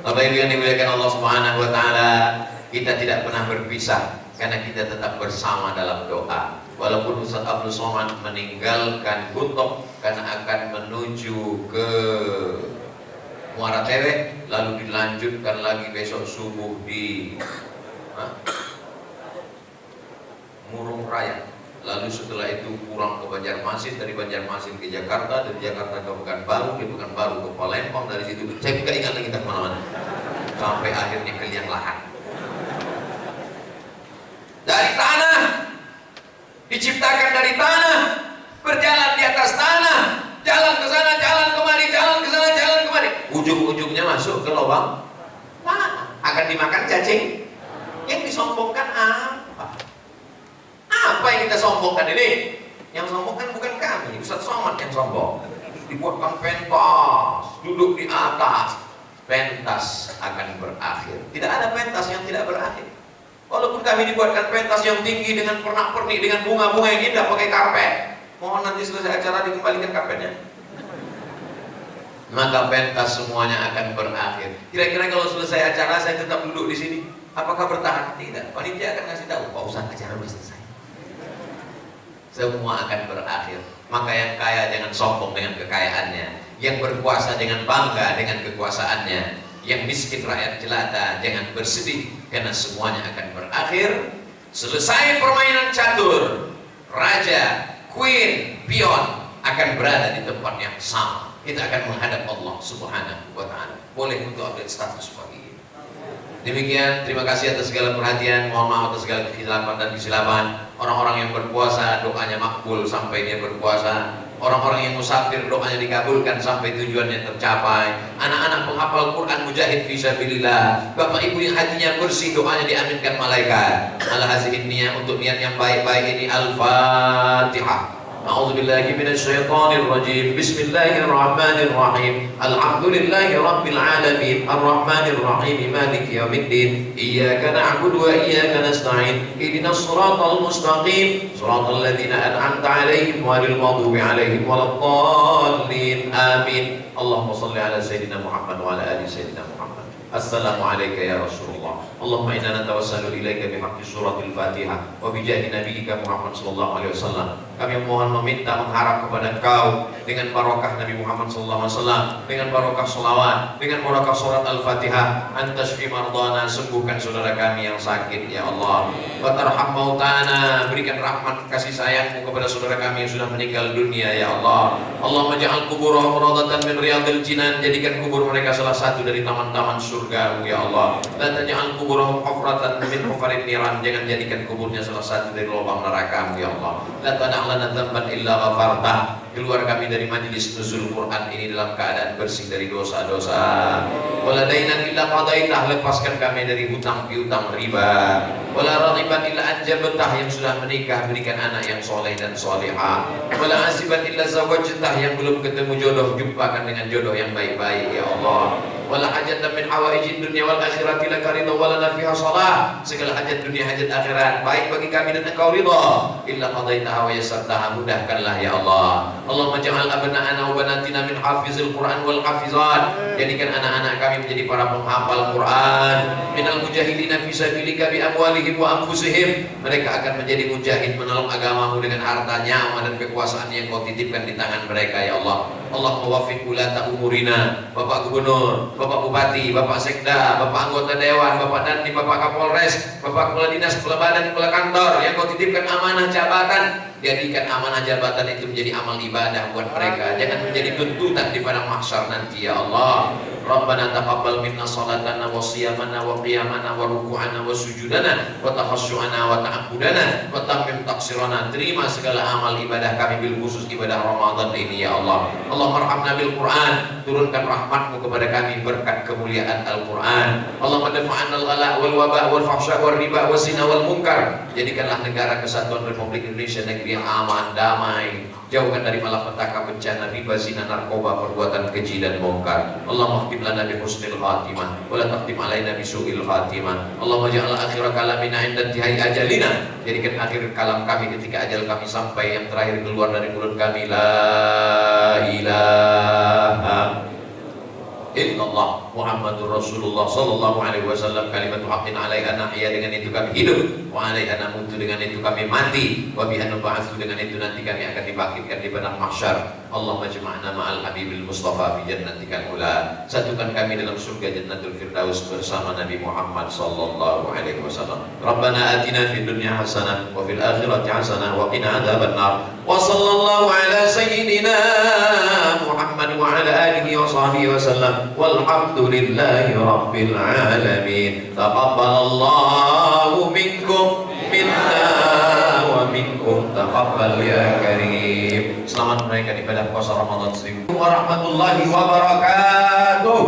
Bapak Ibu yang dimuliakan Allah Subhanahu Wa Taala, kita tidak pernah berpisah karena kita tetap bersama dalam doa. Walaupun Ustaz Abdul Somad meninggalkan Butok karena akan menuju ke Muara Tewe, lalu dilanjutkan lagi besok subuh di Murung Raya. Lalu setelah itu pulang ke Banjarmasin, dari Banjarmasin ke Jakarta, dari Jakarta ke Pekanbaru, dari Pekanbaru ke Palembang, dari situ saya tidak ingat lagi kita kemana-mana, sampai akhirnya ke Liang Lahat. Dari tanah, diciptakan dari tanah, berjalan di atas tanah, jalan ke sana, jalan kemari, jalan ke sana, jalan kemari, ujung-ujungnya masuk ke lubang mana? Akan dimakan cacing. Yang disombongkan apa? Apa yang kita sombongkan ini? Yang sombongkan bukan kami, Ustaz Somad yang sombong. Dibuatkan pentas, duduk di atas. Pentas akan berakhir. Tidak ada pentas yang tidak berakhir. Walaupun kami dibuatkan pentas yang tinggi dengan pernak-pernik, dengan bunga-bunga yang indah pakai karpet. Mohon nanti selesai acara dikembalikan karpetnya. Maka pentas semuanya akan berakhir. Kira-kira kalau selesai acara saya tetap duduk di sini, apakah bertahan? Tidak. Panitia akan kasih tahu, Pak Ustaz, acara sudah selesai. Semua akan berakhir. Maka yang kaya jangan sombong dengan kekayaannya, yang berkuasa jangan bangga dengan kekuasaannya, yang miskin rakyat jelata jangan bersedih karena semuanya akan berakhir. Selesai permainan catur, raja, queen, pion akan berada di tempat yang sama. Kita akan menghadap Allah Subhanahu Wa Taala. Boleh untuk update status pagi ini. Demikian, terima kasih atas segala perhatian. Mohon maaf atas segala kesilapan dan kesilapan. Orang-orang yang berpuasa doanya makbul sampai dia berpuasa. Orang-orang yang musafir doanya dikabulkan sampai tujuannya tercapai. Anak-anak penghafal Quran mujahid fisabilillah. Bapak ibu yang hatinya bersih doanya diaminkan malaikat. Ala hazihin niyah, untuk niat yang baik-baik ini. Al-Fatihah. A'udzubillahi minasyaitonir rajim. Bismillahirrahmanirrahim. Alhamdulillahi rabbil alamin. Arrahmanir rahim. Maliki yaumiddin. Iyyaka na'budu wa iyyaka nasta'in. Ihdinas shiratal mustaqim. Shiratal ladzina an'amta 'alaihim ghairil maghdubi 'alaihim waladdallin. Amin. Allahumma shalli ala sayyidina Muhammad wa ala ali sayyidina Muhammad. Assalamualaikum ya Rasulullah. Allahumma inna natawassalu ilaika bihaqqi suratil Fatihah wa bijahi nabiyyika Muhammad sallallahu alaihi wasallam. Kami mohon meminta mengharap kepada Engkau dengan barokah Nabi Muhammad sallallahu alaihi wasallam, dengan barokah selawat, dengan barokah surat Al-Fatihah, antashfi mardana, sembuhkan saudara kami yang sakit ya Allah. Wa tarham mautana, berikan rahmat kasih sayang-Mu kepada saudara kami yang sudah meninggal dunia ya Allah. Allahumma ja'al kuburahum rawdatan min riyadil jinan, jadikan kubur mereka salah satu dari taman-taman surga ya Allah. La taj'al kuburahum hufratan min hufarin niran, jangan jadikan kuburnya salah satu dari lubang neraka ya Allah. La tad'alana dzamban illa ghafartah, keluar kami dari majlis nuzul Quran ini dalam keadaan bersih dari dosa-dosa. Wala dainan illa qadaitah, lepaskan kami dari hutang piutang riba. Wala raghiban illa anjabtah, yang sudah menikah berikan anak yang soleh dan solehah. Wala asiban illa zawajtah, yang belum ketemu jodoh jumpakan dengan jodoh yang baik-baik ya Allah. Wala hajatan min hawaijid dunya wal akhirati laka ridha wa lana fiha shalah, segala hajat dunia hajat akhirat baik bagi kami dan Engkau ridha. Illa qadaitaha wa yassartaha, mudahkanlah ya Allah. Allahumma ja'al abna'ana wa banatina min hafizil Quran wal hafizat, jadikan anak-anak kami menjadi para penghafal Quran. Minal mujahidina fi sabilika bi amwalihim wa anfusihim, mereka akan menjadi mujahid menolong agamamu dengan harta, nyawa dan kekuasaan yang Kau titipkan di tangan mereka ya Allah. Allahumma waffiq ulata umurina, Bapak Gubernur, Bapak Bupati, Bapak Sekda, Bapak Anggota Dewan, Bapak Dandim, Bapak Kapolres, Bapak Kepala Dinas, Kepala Badan, Kepala Kantor yang Kau titipkan amanah jabatan Jadikan amanah jabatan itu menjadi amal ibadah buat mereka, jangan menjadi tuntutan di padang mahsyar nanti ya Allah. Rabbana taqabbal minna salatana wa siyamana wa qiyamana wa ruku'ana wa sujudana wa takhassu'ana wa ta'abbudana wa tammim taqsirana. Terima segala amal ibadah kami, bil khusus ibadah Ramadan ini ya Allah. Allah marhamna bil Quran, turunkan rahmatmu kepada kami berkat kemuliaan Al-Quran. Allah madafa'an al-ghala wal waba wal fahsya wal riba wal zina wal munkar. Jadikanlah negara kesatuan Republik Indonesia negeri yang aman, damai. Jauhkan dari malapetaka, bencana, riba, zina, narkoba, perbuatan keji dan mungkar. Allah khtim lana bi husnil khatimah wa la takhtim alaina bi su'il khatimah. Allah ja'al akhir kalamina inda intihai ajalina. Jadikan akhir kalam kami ketika ajal kami sampai, yang terakhir keluar dari mulut kami, la ilaha illallah Muhammadur Rasulullah sallallahu alaihi wasallam, kalimatu haqqin alaiha nahya, dengan itu kami hidup, wa alaiha namutu, dengan itu kami mati, wa biha nub'atsu, dengan itu nanti kami akan dibangkitkan di padang mahsyar. Allahumma jama'na ma'al habibil mustafa fi jannatikal ula. Satukan kami dalam surga Jannatul Firdaus bersama Nabi Muhammad sallallahu alaihi wasallam. Rabbana atina fid dunya hasanah wa fil akhirati hasanah wa qina adzabannar. Wa sallallahu ala sayyidina Muhammad wa ala alihi wa sahbihi wasallam. Walhamdulillahi rabbil alamin. Taqabbalallahu minkum minna wa minkum taqabbal ya karim. Selamat menunaikan ibadah puasa Ramadan 1400 warahmatullahi wabarakatuh.